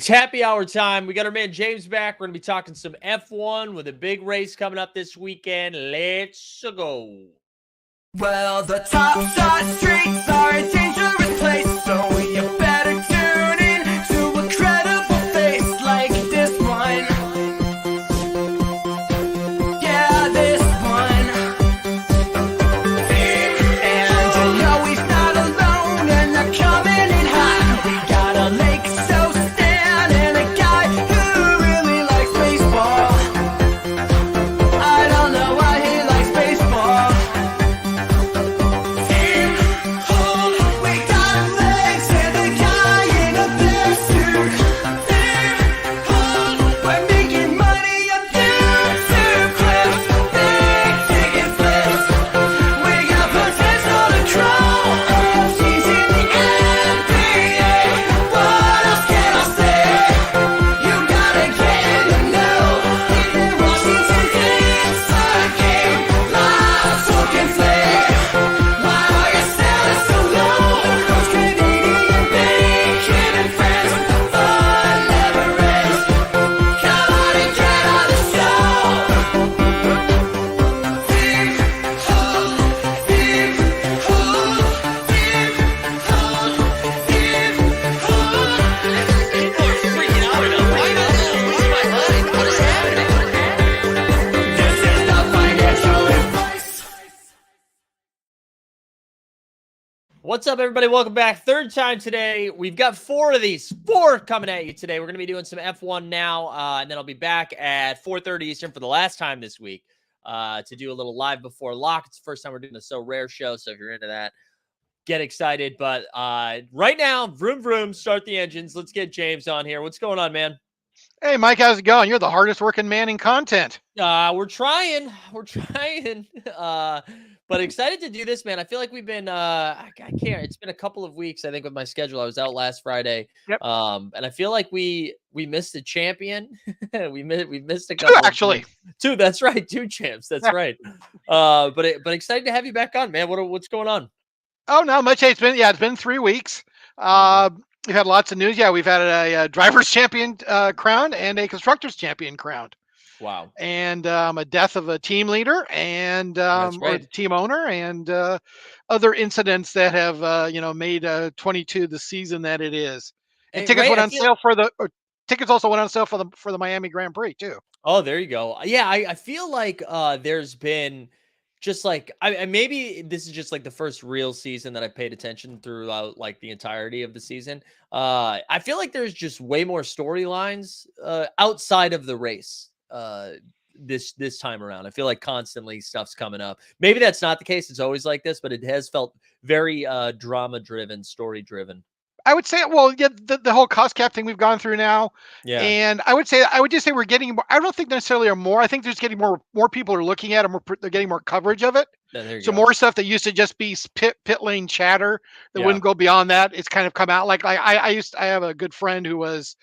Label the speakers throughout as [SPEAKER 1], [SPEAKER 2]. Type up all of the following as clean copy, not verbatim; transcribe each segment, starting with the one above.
[SPEAKER 1] It's happy hour time. We got our man James back. We're going to be talking some F1 with a big race coming up this weekend. Let's go.
[SPEAKER 2] Well, the top side streets are a dangerous place, so you better tune in to a credible face like this one. Yeah, this one. And you know he's not alone, and they're coming in hot. We got a Lake So Stan and a guy who really likes baseball. I don't know why he likes baseball.
[SPEAKER 1] What's up, everybody? Welcome back. Third time today. We've got four coming at you today. We're going to be doing some F1 now, and then I'll be back at 4:30 Eastern for the last time this week to do a little live before lock. It's the first time we're doing the So Rare show, so if you're into that, get excited. But right now, vroom, vroom, start the engines. Let's get James on here. What's going on, man?
[SPEAKER 3] Hey, Mike, how's it going? You're the hardest working man in content.
[SPEAKER 1] We're trying. But excited to do this, man. I feel like we've been I can't. It's been a couple of weeks, I think, with my schedule. I was out last Friday.
[SPEAKER 3] Yep.
[SPEAKER 1] And I feel like we missed a champion. we missed a
[SPEAKER 3] Two,
[SPEAKER 1] couple.
[SPEAKER 3] actually.
[SPEAKER 1] Two. That's right. Two champs. That's right. But excited to have you back on, man. What's going on?
[SPEAKER 3] Oh, not much. Hey, it's been 3 weeks. We've had lots of news. Yeah, we've had a driver's champion crowned and a constructor's champion crowned.
[SPEAKER 1] Wow.
[SPEAKER 3] And a death of a team leader and
[SPEAKER 1] That's
[SPEAKER 3] or
[SPEAKER 1] right.
[SPEAKER 3] the team owner and other incidents that have made 22 the season that it is. And
[SPEAKER 1] Hey,
[SPEAKER 3] tickets
[SPEAKER 1] Ray,
[SPEAKER 3] went
[SPEAKER 1] I
[SPEAKER 3] on
[SPEAKER 1] feel-
[SPEAKER 3] sale tickets also went on sale for the Miami Grand Prix too.
[SPEAKER 1] Oh, there you go. Yeah, I feel like there's been just like I maybe this is just like the first real season that I paid attention throughout like the entirety of the season. I feel like there's just way more storylines outside of the race this time around. I feel like constantly stuff's coming up. Maybe that's not the case. It's always like this, but it has felt very drama driven, story driven.
[SPEAKER 3] I would say, well, yeah, the whole cost cap thing we've gone through now,
[SPEAKER 1] Yeah.
[SPEAKER 3] and I would just say we're getting more. I don't think necessarily are more. I think there's getting more people are looking at it. They're getting more coverage of it.
[SPEAKER 1] There you
[SPEAKER 3] So
[SPEAKER 1] go.
[SPEAKER 3] more stuff that used to just be pit lane chatter that
[SPEAKER 1] Yeah.
[SPEAKER 3] wouldn't go beyond that. It's kind of come out like I have a good friend who was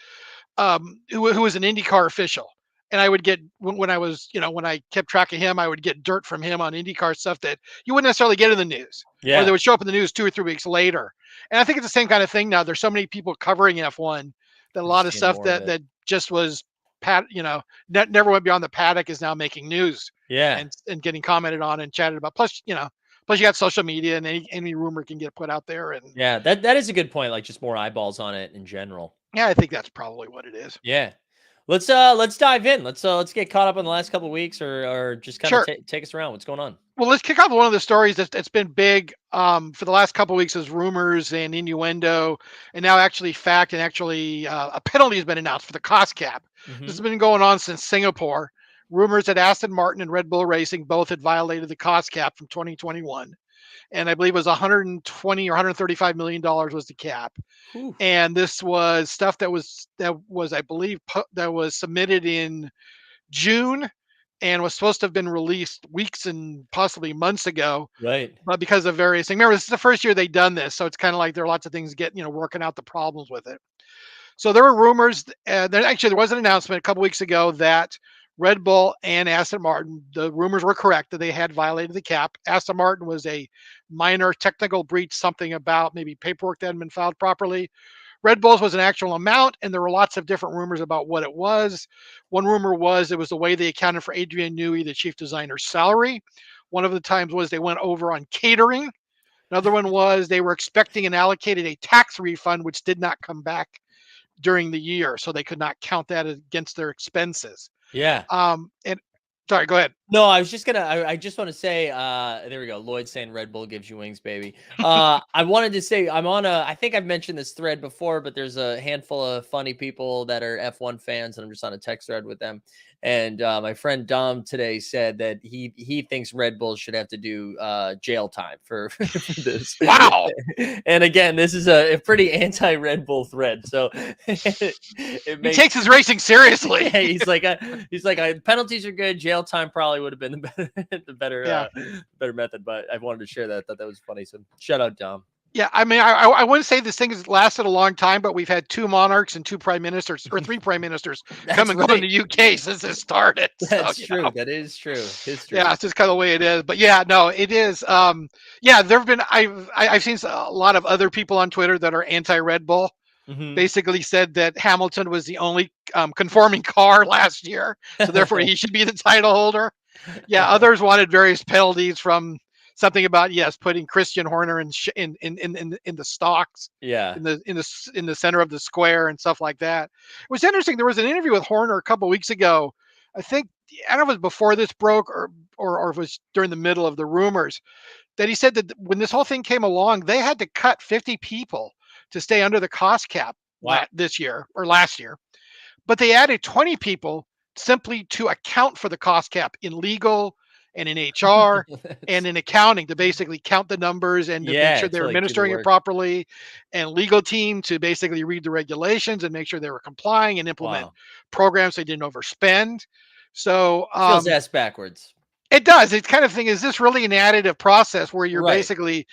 [SPEAKER 3] who was an IndyCar official. And I would get when I was, when I kept track of him, I would get dirt from him on IndyCar stuff that you wouldn't necessarily get in the news.
[SPEAKER 1] Yeah.
[SPEAKER 3] Or they would show up in the news 2 or 3 weeks later. And I think it's the same kind of thing now. There's so many people covering F1 that a lot of
[SPEAKER 1] seeing
[SPEAKER 3] stuff
[SPEAKER 1] more of
[SPEAKER 3] that just was never went beyond the paddock is now making news.
[SPEAKER 1] Yeah.
[SPEAKER 3] And getting commented on and chatted about. Plus you got social media and any rumor can get put out there. And
[SPEAKER 1] Yeah, that is a good point. Like just more eyeballs on it in general.
[SPEAKER 3] yeah, I think that's probably what it is.
[SPEAKER 1] Yeah. Let's dive in. Let's get caught up on the last couple of weeks or just kind of
[SPEAKER 3] Sure.
[SPEAKER 1] take us around. What's going on?
[SPEAKER 3] Well, let's kick off with one of the stories that's been big for the last couple of weeks is rumors and innuendo, and now actually fact and actually a penalty has been announced for the cost cap.
[SPEAKER 1] Mhm.
[SPEAKER 3] This has been going on since Singapore. Rumors that Aston Martin and Red Bull Racing both had violated the cost cap from 2021. And I believe it was 120 or 135 million dollars was the cap.
[SPEAKER 1] Whew.
[SPEAKER 3] And this was stuff that was I believe that was submitted in June and was supposed to have been released weeks and possibly months ago,
[SPEAKER 1] Right.
[SPEAKER 3] but because of various things. Remember, this is the first year they've done this, so it's kind of like there are lots of things working out the problems with it. So there were rumors. There was an announcement a couple weeks ago that Red Bull and Aston Martin, the rumors were correct that they had violated the cap. Aston Martin was a minor technical breach, something about maybe paperwork that hadn't been filed properly. Red Bulls was an actual amount, and there were lots of different rumors about what it was. One rumor was it was the way they accounted for Adrian Newey, the chief designer's salary. One of the times was they went over on catering. Another one was they were expecting and allocated a tax refund, which did not come back during the year, so they could not count that against their expenses.
[SPEAKER 1] Yeah.
[SPEAKER 3] And sorry, go ahead.
[SPEAKER 1] No, I was just gonna. I just want to say. There we go. Lloyd saying Red Bull gives you wings, baby. I wanted to say I'm on a. I think I've mentioned this thread before, but there's a handful of funny people that are F1 fans, and I'm just on a text thread with them. And my friend Dom today said that he thinks Red Bull should have to do jail time for, for this.
[SPEAKER 3] Wow.
[SPEAKER 1] And again, this is a pretty anti-Red Bull thread, so
[SPEAKER 3] He takes his racing seriously.
[SPEAKER 1] Yeah, he's like, penalties are good. Jail time probably would have been the better method. But I wanted to share that. I thought that was funny. So shout out, Dom.
[SPEAKER 3] Yeah, I mean, I wouldn't say this thing has lasted a long time, but we've had 2 monarchs and 2 prime ministers, or 3 prime ministers, come and go in the UK since it started.
[SPEAKER 1] That's
[SPEAKER 3] so,
[SPEAKER 1] true.
[SPEAKER 3] Know.
[SPEAKER 1] That is true. History.
[SPEAKER 3] Yeah, it's just kind of the way it is. But yeah, no, it is. Yeah, there have been. I've seen a lot of other people on Twitter that are anti-Red Bull.
[SPEAKER 1] Mm-hmm.
[SPEAKER 3] Basically said that Hamilton was the only conforming car last year, so therefore he should be the title holder. Yeah, others wanted various penalties from something about putting Christian Horner in the stocks, in the center of the square and stuff like that. It was interesting. There was an interview with Horner a couple of weeks ago. I don't know if it was before this broke or if it was during the middle of the rumors, that he said that when this whole thing came along, they had to cut 50 people to stay under the cost cap this year or last year, but they added 20 people simply to account for the cost cap in legal and in HR and in accounting, to basically count the numbers and to make sure they're administering it properly, and legal team to basically read the regulations and make sure they were complying and implement programs so they didn't overspend. So
[SPEAKER 1] feels ass backwards.
[SPEAKER 3] It does. It's kind of thing. Is this really an additive process where you're basically,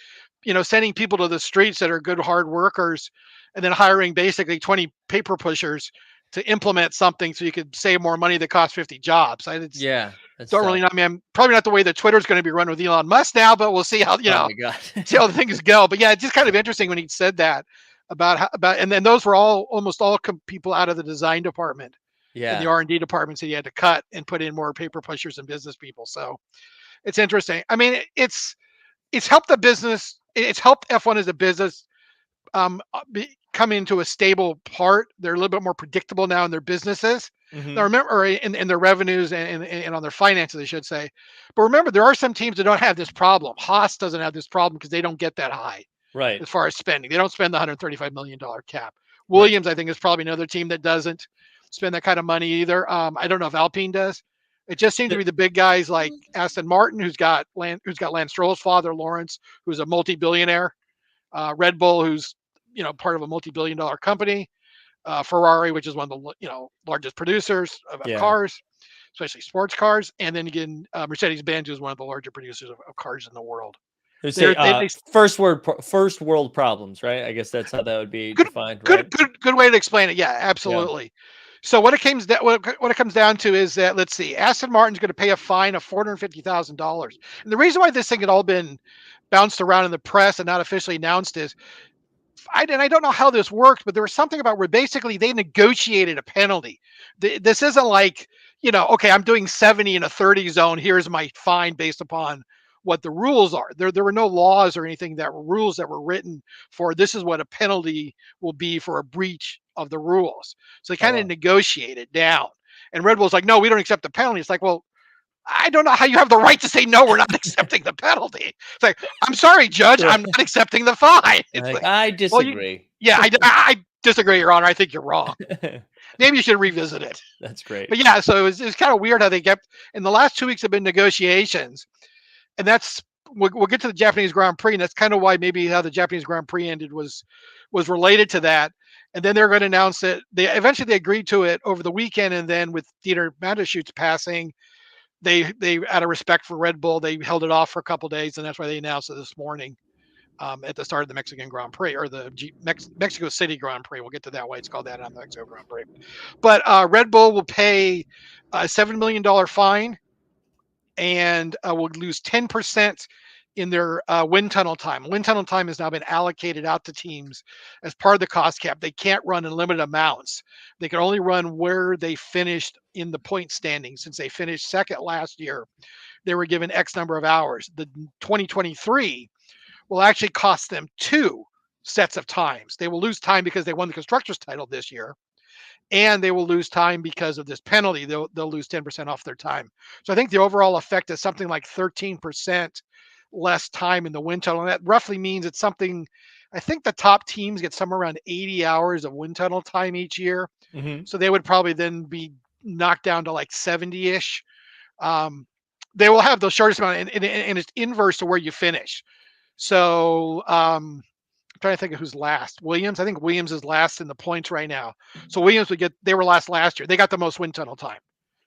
[SPEAKER 3] sending people to the streets that are good, hard workers, and then hiring basically 20 paper pushers to implement something so you could save more money that costs 50 jobs? Don't really know. I mean, probably not the way that Twitter's going to be run with Elon Musk now, but we'll see how, see how the things go. But yeah, it's just kind of interesting when he said that and then those were almost all people out of the design department. And the R&D departments that he had to cut and put in more paper pushers and business people. So it's interesting. I mean, it's helped the business. It's helped F1 as a business come into a stable part. They're a little bit more predictable now in their businesses. Mm-hmm. Now remember, in their revenues and on their finances, I should say. But remember, there are some teams that don't have this problem. Haas doesn't have this problem because they don't get that high.
[SPEAKER 1] Right.
[SPEAKER 3] As far as spending, they don't spend the $135 million cap. Williams, I think, is probably another team that doesn't spend that kind of money either. I don't know if Alpine does. It just seems to be the big guys like Aston Martin, who's got Lance Stroll's father, Lawrence, who's a multi-billionaire. Red Bull, who's part of a multi-billion-dollar company. Ferrari, which is one of the largest producers of cars, especially sports cars, and then again Mercedes-Benz is one of the larger producers of cars in the world.
[SPEAKER 1] They first world problems, right? I guess that's how that would be defined.
[SPEAKER 3] Good way to explain it. Yeah, absolutely. So what it comes down to is that, let's see, Aston Martin's going to pay a fine of $450,000. And the reason why this thing had all been bounced around in the press and not officially announced is, I don't know how this worked, but there was something about where basically they negotiated a penalty. This isn't like, okay, I'm doing 70 in a 30 zone. Here's my fine based upon what the rules are. There were no laws or anything rules that were written for this is what a penalty will be for a breach of the rules. So they kind of negotiate it down. And Red Bull's like, no, we don't accept the penalty. It's like, well, I don't know how you have the right to say, no, we're not accepting the penalty. It's like, I'm sorry, Judge, I'm not accepting the fine.
[SPEAKER 1] I disagree.
[SPEAKER 3] I disagree, Your Honor. I think you're wrong. Maybe you should revisit it.
[SPEAKER 1] That's great.
[SPEAKER 3] But yeah, so it was kind of weird how they kept, in the last 2 weeks have been negotiations. And we'll get to the Japanese Grand Prix, and that's kind of why maybe how the Japanese Grand Prix ended was related to that. And then they're going to announce that they agreed to it over the weekend, and then with Dieter Mateschitz passing, they out of respect for Red Bull, they held it off for a couple of days, and that's why they announced it this morning at the start of the Mexican Grand Prix, or the Mexico City Grand Prix. We'll get to that, why it's called that on the Mexico Grand Prix. But Red Bull will pay a $7 million fine, and will lose 10% in their wind tunnel time. Wind tunnel time has now been allocated out to teams as part of the cost cap. They can't run unlimited amounts. They can only run where they finished in the point standing. Since they finished second last year, they were given X number of hours. The 2023 will actually cost them 2 sets of times. They will lose time because they won the constructors title this year, and they will lose time because of this penalty. They'll lose 10% off their time. So I think the overall effect is something like 13% less time in the wind tunnel. And that roughly means it's something, I think the top teams get somewhere around 80 hours of wind tunnel time each year. So they would probably then be knocked down to like 70-ish. They will have the shortest amount, and it's inverse to where you finish. So I'm trying to think of who's last. Williams. I think Williams is last in the points right now. So Williams they were last year. They got the most wind tunnel time.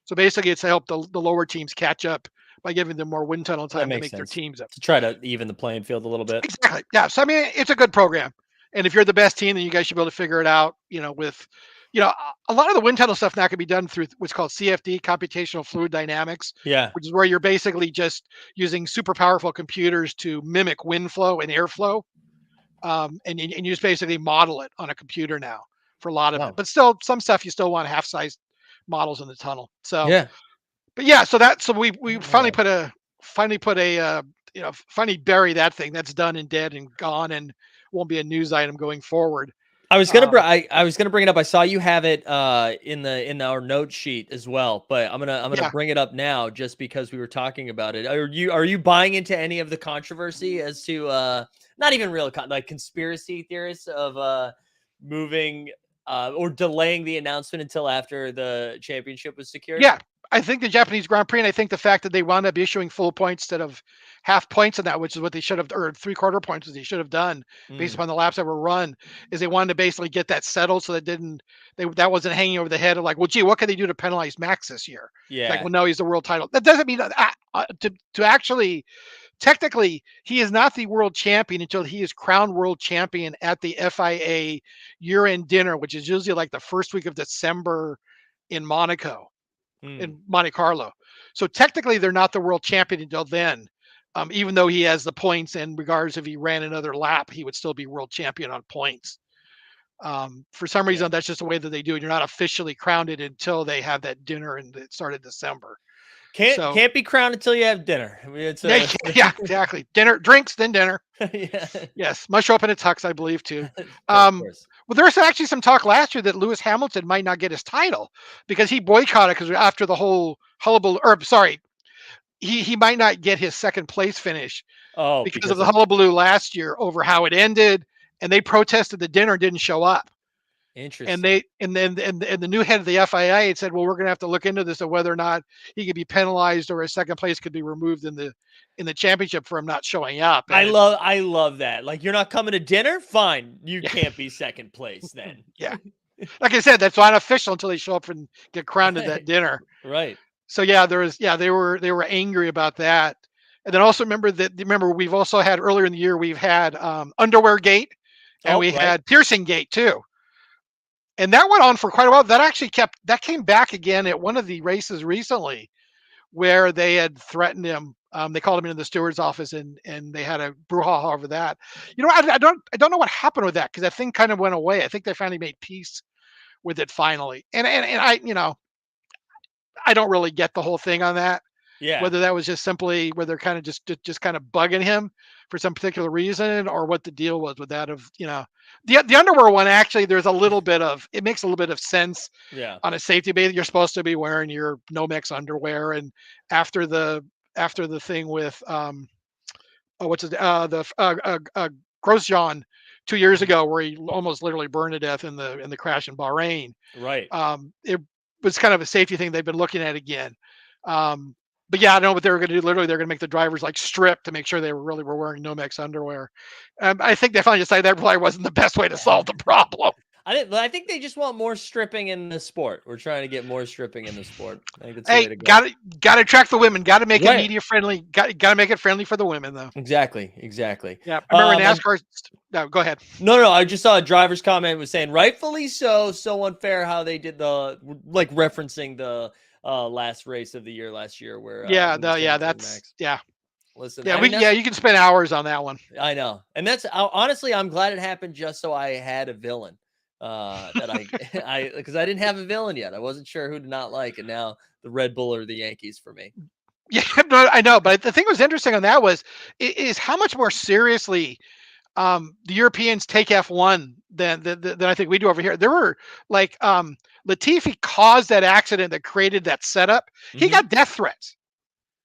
[SPEAKER 3] So basically it's to help the lower teams catch up by giving them more wind tunnel time to make their teams up.
[SPEAKER 1] To try to even the playing field a little bit.
[SPEAKER 3] Exactly. Yeah. So I mean, it's a good program. And if you're the best team, then you guys should be able to figure it out, with a lot of the wind tunnel stuff now can be done through what's called CFD, computational fluid dynamics.
[SPEAKER 1] Yeah.
[SPEAKER 3] Which is where you're basically just using super powerful computers to mimic wind flow and airflow. And you just basically model it on a computer now for a lot of it. But still, some stuff you still want half-sized models in the tunnel. So
[SPEAKER 1] yeah.
[SPEAKER 3] But yeah, so we finally finally bury that thing. That's done and dead and gone, and won't be a news item going forward.
[SPEAKER 1] I was gonna I was gonna bring it up. I saw you have it in our note sheet as well, but I'm gonna bring it up now just because we were talking about it. Are you buying into any of the controversy as to not even real like conspiracy theorists of moving or delaying the announcement until after the championship was secured?
[SPEAKER 3] Yeah. I think the Japanese Grand Prix, and I think the fact that they wound up issuing full points instead of half points in that, which is what they should have, or 3/4 points, as they should have done based upon the laps that were run, is they wanted to basically get that settled so that wasn't hanging over the head of like, well, gee, what can they do to penalize Max this year?
[SPEAKER 1] Yeah.
[SPEAKER 3] Like, well, no, he's the world title. That doesn't mean to actually, technically, he is not the world champion until he is crowned world champion at the FIA year-end dinner, which is usually like the first week of December in Monaco. In Monte Carlo. So technically they're not the world champion until then. Even though he has the points, and regardless if he ran another lap, he would still be world champion on points. For some reason, that's just the way that they do it. You're not officially crowned it until they have that dinner, and it started December.
[SPEAKER 1] Can't be crowned until you have dinner. I mean,
[SPEAKER 3] yeah, exactly. Dinner, drinks, then dinner.
[SPEAKER 1] Yeah.
[SPEAKER 3] Yes, must show up in a tux, I believe, too.
[SPEAKER 1] Of
[SPEAKER 3] Well, there was actually some talk last year that Lewis Hamilton might not get his title because he boycotted because after the whole hullabaloo, he might not get his second place finish because of the hullabaloo last year over how it ended, and they protested the dinner and didn't show up.
[SPEAKER 1] Interesting.
[SPEAKER 3] And the new head of the FIA had said, well, we're going to have to look into this of whether or not he could be penalized or his second place could be removed in the championship for him not showing up. And
[SPEAKER 1] I love that. Like, you're not coming to dinner? Fine. You can't be second place then.
[SPEAKER 3] Yeah. Like I said, that's not official until they show up and get crowned at that dinner.
[SPEAKER 1] Right.
[SPEAKER 3] So yeah, they were angry about that. And then also remember we've also had earlier in the year, we've had Underwear Gate, and we had Piercing Gate too. And that went on for quite a while. That came back again at one of the races recently where they had threatened him. They called him into the steward's office and they had a brouhaha over that. I don't know what happened with that because that thing kind of went away. I think they finally made peace with it finally. And I don't really get the whole thing on that.
[SPEAKER 1] Yeah.
[SPEAKER 3] Whether that was just simply where they're kind of just kind of bugging him for some particular reason, or what the deal was with that the underwear one. Actually, it makes a little bit of sense.
[SPEAKER 1] Yeah.
[SPEAKER 3] On a safety bathing, you're supposed to be wearing your Nomex underwear, and after the thing with Grosjean 2 years ago, where he almost literally burned to death in the crash in Bahrain.
[SPEAKER 1] Right.
[SPEAKER 3] It was kind of a safety thing they've been looking at again. But yeah, I don't know what they were going to do. Literally, they're going to make the drivers like strip to make sure they were wearing Nomex underwear. I think they finally decided that probably wasn't the best way to solve the problem.
[SPEAKER 1] I think they just want more stripping in the sport. We're trying to get more stripping in the sport. I think that's
[SPEAKER 3] the way to go. Gotta attract the women. Gotta make it media friendly. Gotta make it friendly for the women, though.
[SPEAKER 1] Exactly.
[SPEAKER 3] Yeah, I remember NASCAR. No, go ahead.
[SPEAKER 1] No. I just saw a driver's comment was saying rightfully so unfair how they did referencing the last race of the year last year where Listen,
[SPEAKER 3] Yeah,
[SPEAKER 1] I mean,
[SPEAKER 3] you can spend hours on that one.
[SPEAKER 1] I know, and that's honestly, I'm glad it happened just so I had a villain. That I because I didn't have a villain yet. I wasn't sure who to not like, and now the Red Bull or the Yankees for me.
[SPEAKER 3] Yeah, no, I know, but the thing that was interesting on that was is how much more seriously the Europeans take F1 than I think we do over here. There were like Latifi caused that accident that created that setup. He
[SPEAKER 1] Mhm.
[SPEAKER 3] got death threats.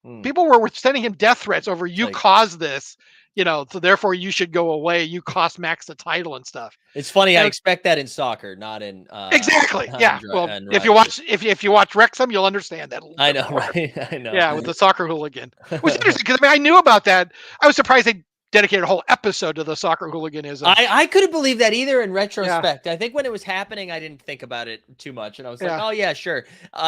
[SPEAKER 1] Mm.
[SPEAKER 3] People were sending him death threats over
[SPEAKER 1] It's
[SPEAKER 3] you
[SPEAKER 1] like
[SPEAKER 3] caused this, so therefore you should go away. You cost Max the title and stuff.
[SPEAKER 1] it's funny. I
[SPEAKER 3] And
[SPEAKER 1] expect that in soccer, not in
[SPEAKER 3] exactly,
[SPEAKER 1] not in
[SPEAKER 3] yeah. Well, if you
[SPEAKER 1] driving.
[SPEAKER 3] watch if you watch Wrexham, you'll understand that a little
[SPEAKER 1] I
[SPEAKER 3] bit
[SPEAKER 1] know,
[SPEAKER 3] more.
[SPEAKER 1] right? I know.
[SPEAKER 3] Yeah, with the soccer hooligan. Which is interesting because I mean I knew about that. I was surprised they dedicated a whole episode to the soccer hooliganism.
[SPEAKER 1] I couldn't believe that either in
[SPEAKER 3] Yeah,
[SPEAKER 1] retrospect. I think when it was happening, I didn't think about it too much, and I was like,
[SPEAKER 3] yeah.
[SPEAKER 1] "Oh yeah, sure."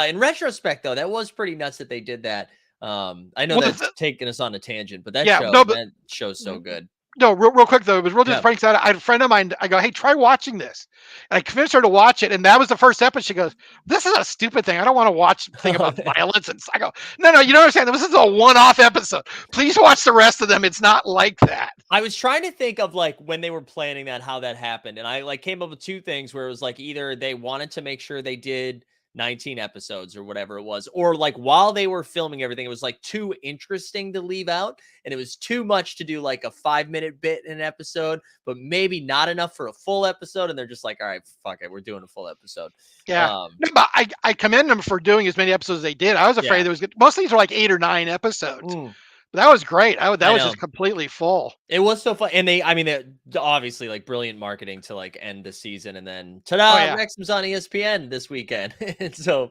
[SPEAKER 1] In retrospect, though, that was pretty nuts that they did that. I know
[SPEAKER 3] Well,
[SPEAKER 1] that's taking us on a tangent, but
[SPEAKER 3] yeah, no, but
[SPEAKER 1] that show's so good.
[SPEAKER 3] no, real quick though, it was real
[SPEAKER 1] Yeah.
[SPEAKER 3] disappointing. 'Cause I had a friend of mine. I go, hey, try watching this, and I convinced her to watch it, and that was the first episode. She goes, "This is a stupid thing. I don't want to watch thing about violence." And I go, "No, you don't understand. This is a one-off episode. Please watch the rest of them. It's not like that."
[SPEAKER 1] I was trying to think of like when they were planning that, how that happened. And I like came up with two things where it was like either they wanted to make sure they did 19 episodes or whatever it was, or like while they were filming everything, it was like too interesting to leave out. And it was too much to do like a 5-minute bit in an episode, but maybe not enough for a full episode. And they're just like, all right, fuck it, we're doing a full episode.
[SPEAKER 3] Yeah,
[SPEAKER 1] Um,
[SPEAKER 3] no, but I commend them for doing as many episodes as they did. I was afraid
[SPEAKER 1] yeah.
[SPEAKER 3] there was most of these are like 8 or 9 episodes.
[SPEAKER 1] Mm,
[SPEAKER 3] But that was great. That
[SPEAKER 1] I
[SPEAKER 3] was
[SPEAKER 1] know.
[SPEAKER 3] just completely full.
[SPEAKER 1] It was so fun, and I mean, they're obviously like brilliant marketing to like end the season, and then
[SPEAKER 3] Oh
[SPEAKER 1] ta-da,
[SPEAKER 3] yeah,
[SPEAKER 1] Wrexham's on ESPN this weekend. And so,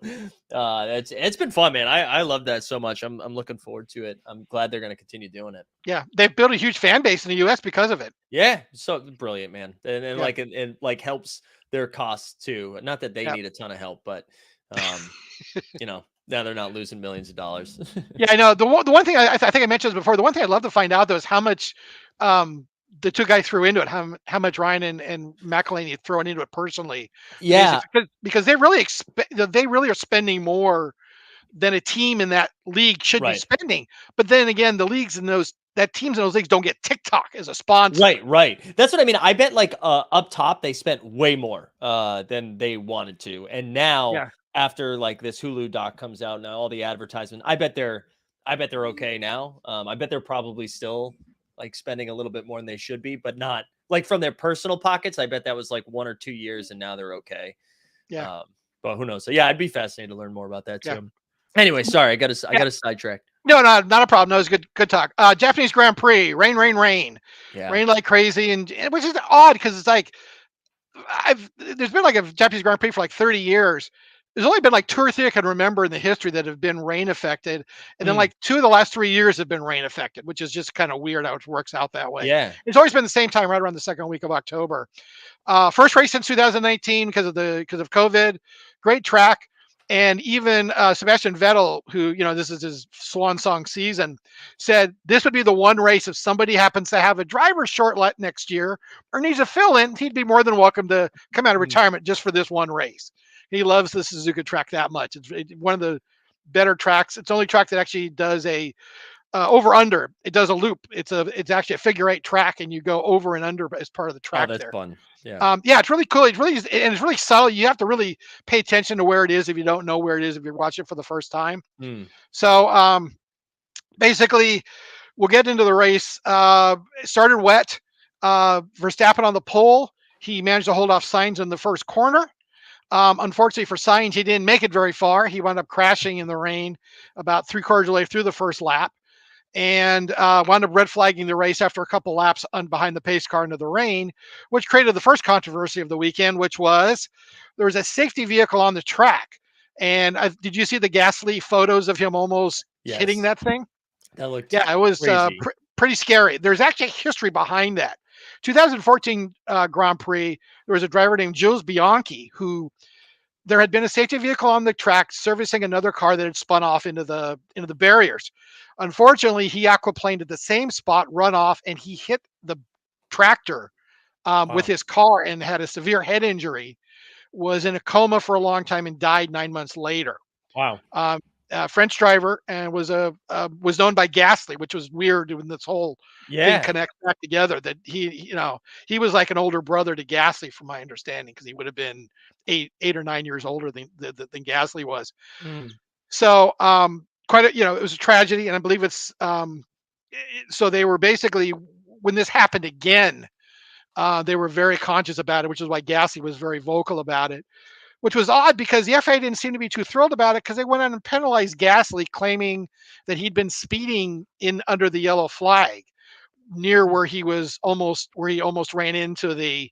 [SPEAKER 1] it's been fun, man. I love that so much. I'm looking forward to it. I'm glad they're going to continue doing it.
[SPEAKER 3] yeah. They've built a huge fan base in the U.S. because of it.
[SPEAKER 1] Yeah, so brilliant, man, and
[SPEAKER 3] Yeah,
[SPEAKER 1] like and like helps their costs too. Not that they
[SPEAKER 3] yeah.
[SPEAKER 1] need a ton of help, but now they're not losing millions of dollars.
[SPEAKER 3] Yeah, I know. The one thing I think I mentioned this before. The one thing I'd love to find out though is how much the two guys threw into it. How much Ryan and McElhaney thrown into it personally.
[SPEAKER 1] Yeah,
[SPEAKER 3] Because they really they really are spending more than a team in that league should be
[SPEAKER 1] right.
[SPEAKER 3] spending. But then again, the leagues in those that teams in those leagues don't get TikTok as a sponsor.
[SPEAKER 1] Right. That's what I mean. I bet like up top they spent way more than they wanted to. And now
[SPEAKER 3] Yeah,
[SPEAKER 1] after like this Hulu doc comes out now, all the advertisement, I bet they're okay now. I bet they're probably still like spending a little bit more than they should be, but not like from their personal pockets. I bet that was like 1 or 2 years and now they're okay.
[SPEAKER 3] yeah,
[SPEAKER 1] Um, but who knows? So yeah, I'd be fascinated to learn more about that
[SPEAKER 3] yeah,
[SPEAKER 1] too. Anyway, sorry, I
[SPEAKER 3] yeah.
[SPEAKER 1] got a sidetrack.
[SPEAKER 3] No, not a problem. No, it's good talk. Japanese Grand Prix,
[SPEAKER 1] Yeah.
[SPEAKER 3] rain like crazy, and which is odd because it's like there's been like a Japanese Grand Prix for like 30 years. There's only been like 2 or 3 I can remember in the history that have been rain affected, and then
[SPEAKER 1] Mm,
[SPEAKER 3] like 2 of the last 3 years have been rain affected, which is just kind of weird how it works out that way.
[SPEAKER 1] yeah.
[SPEAKER 3] It's always been the same time, right around the second week of October. First race since 2019 because of COVID. Great track. And even Sebastian Vettel, who this is his swan song season, said this would be the one race if somebody happens to have a driver's shortlet next year or needs a fill in, he'd be more than welcome to come out of
[SPEAKER 1] Mm,
[SPEAKER 3] retirement just for this one race. He loves the Suzuka track that much. It's one of the better tracks. It's the only track that actually does a over under. It does a loop. It's actually a figure-8 track, and you go over and under as part of the
[SPEAKER 1] oh,
[SPEAKER 3] track
[SPEAKER 1] that's
[SPEAKER 3] there.
[SPEAKER 1] fun. Yeah.
[SPEAKER 3] Yeah, it's really cool. It's really subtle. You have to really pay attention to where it is if you don't know where it is if you're watching it for the first time.
[SPEAKER 1] Mm,
[SPEAKER 3] So basically, we'll get into the race. It started wet. Verstappen on the pole. He managed to hold off Sainz in the first corner. Unfortunately for Sainz, he didn't make it very far. He wound up crashing in the rain about 3/4 of the way through the first lap, and wound up red flagging the race after a couple laps behind the pace car into the rain, which created the first controversy of the weekend, which was there was a safety vehicle on the track. And did you see the Gasly photos of him almost hitting
[SPEAKER 1] yes.
[SPEAKER 3] that thing?
[SPEAKER 1] That looked
[SPEAKER 3] Yeah, it was
[SPEAKER 1] crazy.
[SPEAKER 3] pretty scary. There's actually history behind that. 2014 Grand Prix, there was a driver named Jules Bianchi who there had been a safety vehicle on the track servicing another car that had spun off into the barriers. Unfortunately, he aquaplaned at the same spot, run off, and he hit the tractor with
[SPEAKER 1] Wow.
[SPEAKER 3] his car and had a severe head injury. Was in a coma for a long time and died 9 months later.
[SPEAKER 1] Wow.
[SPEAKER 3] Um, French driver, and was known by Gasly, which was weird when this whole thing
[SPEAKER 1] Yeah.
[SPEAKER 3] connects back together. That he was like an older brother to Gasly, from my understanding, because he would have been 8 or 9 years older than Gasly was.
[SPEAKER 1] Mm.
[SPEAKER 3] So quite a, it was a tragedy, and I believe so they were basically, when this happened again, they were very conscious about it, which is why Gasly was very vocal about it, which was odd because the FIA didn't seem to be too thrilled about it, because they went on and penalized Gasly, claiming that he'd been speeding in under the yellow flag near
[SPEAKER 1] Mm.
[SPEAKER 3] where he almost ran into the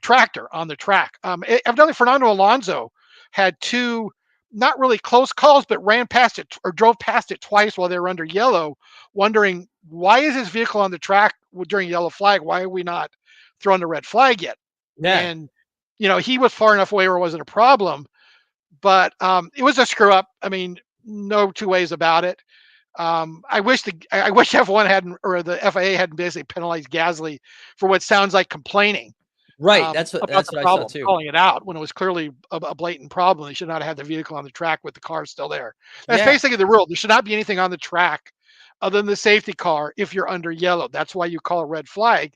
[SPEAKER 3] tractor on the track. Evidently, Fernando Alonso had two not really close calls, but ran past it or drove past it twice while they were under yellow, wondering, why is his vehicle on the track during yellow flag? Why are we not throwing the red flag yet?
[SPEAKER 1] Yeah.
[SPEAKER 3] And he was far enough away where it wasn't a problem, but it was a screw up. I mean, no two ways about it. I wish F1 hadn't, or the FIA hadn't, basically penalized Gasly for what sounds like complaining
[SPEAKER 1] Right. That's
[SPEAKER 3] about the
[SPEAKER 1] what I saw
[SPEAKER 3] problem,
[SPEAKER 1] too.
[SPEAKER 3] calling it out when it was clearly a blatant problem. They should not have had the vehicle on the track with the car still there. That's
[SPEAKER 1] Yeah.
[SPEAKER 3] basically the rule. There should not be anything on the track other than the safety car if you're under yellow. That's why you call a red flag,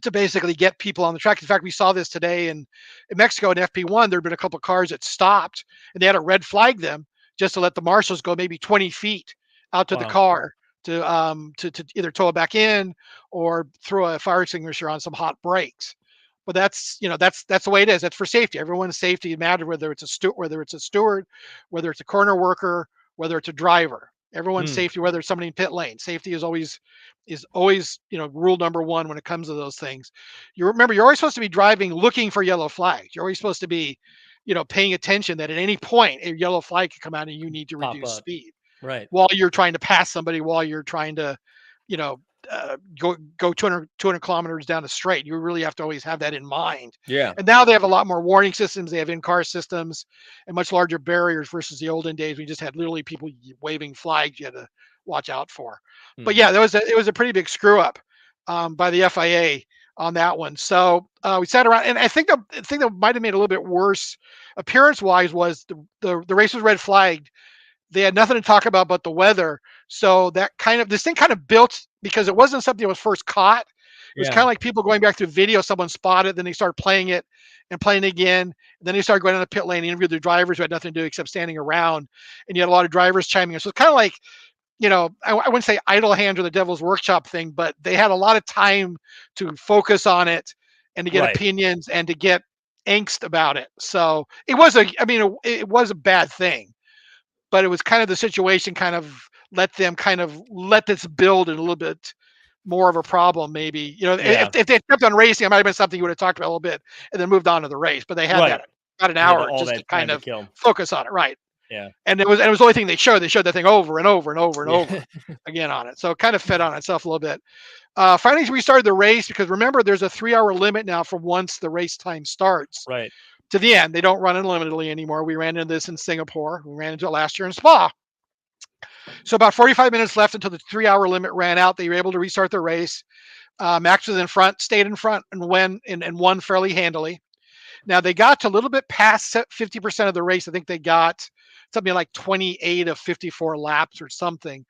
[SPEAKER 3] to basically get people on the track. In fact, we saw this today in Mexico in FP1. There had been a couple of cars that stopped, and they had to red flag them just to let the marshals go maybe 20 feet out to the
[SPEAKER 1] Wow.
[SPEAKER 3] car to either tow it back in or throw a fire extinguisher on some hot brakes. But that's the way it is. That's for safety. Everyone's safety matters, whether it's a steward, whether it's a corner worker, whether it's a driver. Everyone's
[SPEAKER 1] Mm.
[SPEAKER 3] safety, whether it's somebody in pit lane. Safety is always rule number one when it comes to those things. You remember, you're always supposed to be driving looking for yellow flags. You're always supposed to be paying attention that at any point a yellow flag could come out and you need to
[SPEAKER 1] Pop
[SPEAKER 3] reduce
[SPEAKER 1] up.
[SPEAKER 3] speed
[SPEAKER 1] Right.
[SPEAKER 3] while you're trying to pass somebody, while you're trying to you know go 200 kilometers down a straight. You really have to always have that in mind.
[SPEAKER 1] Yeah.
[SPEAKER 3] And now they have a lot more warning systems. They have in-car systems and much larger barriers versus the olden days. We just had literally people waving flags you had to watch out for. But
[SPEAKER 1] Mm.
[SPEAKER 3] yeah, it was a pretty big screw up by the FIA on that one. So we sat around, and I think the thing that might have made it a little bit worse appearance wise was the race was red flagged. They had nothing to talk about but the weather. So this thing kind of built, because it wasn't something that was first caught. It was kind
[SPEAKER 1] Yeah.
[SPEAKER 3] of like people going back through video. Someone spotted, then they started playing it and playing it again. And then they started going down the pit lane and interviewed the drivers who had nothing to do except standing around. And you had a lot of drivers chiming in. So it's kind of like, I wouldn't say idle hands or the devil's workshop thing, but they had a lot of time to focus on it and to get
[SPEAKER 1] Right.
[SPEAKER 3] opinions and to get angst about it. So it was a bad thing, but it was kind of the situation kind of let this build in a little bit more of a problem. Maybe,
[SPEAKER 1] Yeah.
[SPEAKER 3] if they kept on racing, it might have been something you would have talked about a little bit and then moved on to the race, but they had
[SPEAKER 1] Right.
[SPEAKER 3] that about an
[SPEAKER 1] They had
[SPEAKER 3] hour
[SPEAKER 1] all
[SPEAKER 3] just
[SPEAKER 1] that
[SPEAKER 3] to
[SPEAKER 1] time
[SPEAKER 3] kind
[SPEAKER 1] to
[SPEAKER 3] of
[SPEAKER 1] kill.
[SPEAKER 3] focus on it. Right.
[SPEAKER 1] Yeah.
[SPEAKER 3] And it was the only thing they showed. They showed that thing over and over and over and over
[SPEAKER 1] Yeah.
[SPEAKER 3] again on it. So it kind of fed on itself a little bit. Finally, we started the race, because remember, there's a 3-hour limit now from once the race time starts
[SPEAKER 1] Right.
[SPEAKER 3] to the end. They don't run unlimitedly anymore. We ran into this in Singapore. We ran into it last year in Spa. So about 45 minutes left until the 3-hour limit ran out. They were able to restart the race. Max was in front, stayed in front, and won fairly handily. Now they got to a little bit past 50% of the race. I think they got something like 28 of 54 laps or something,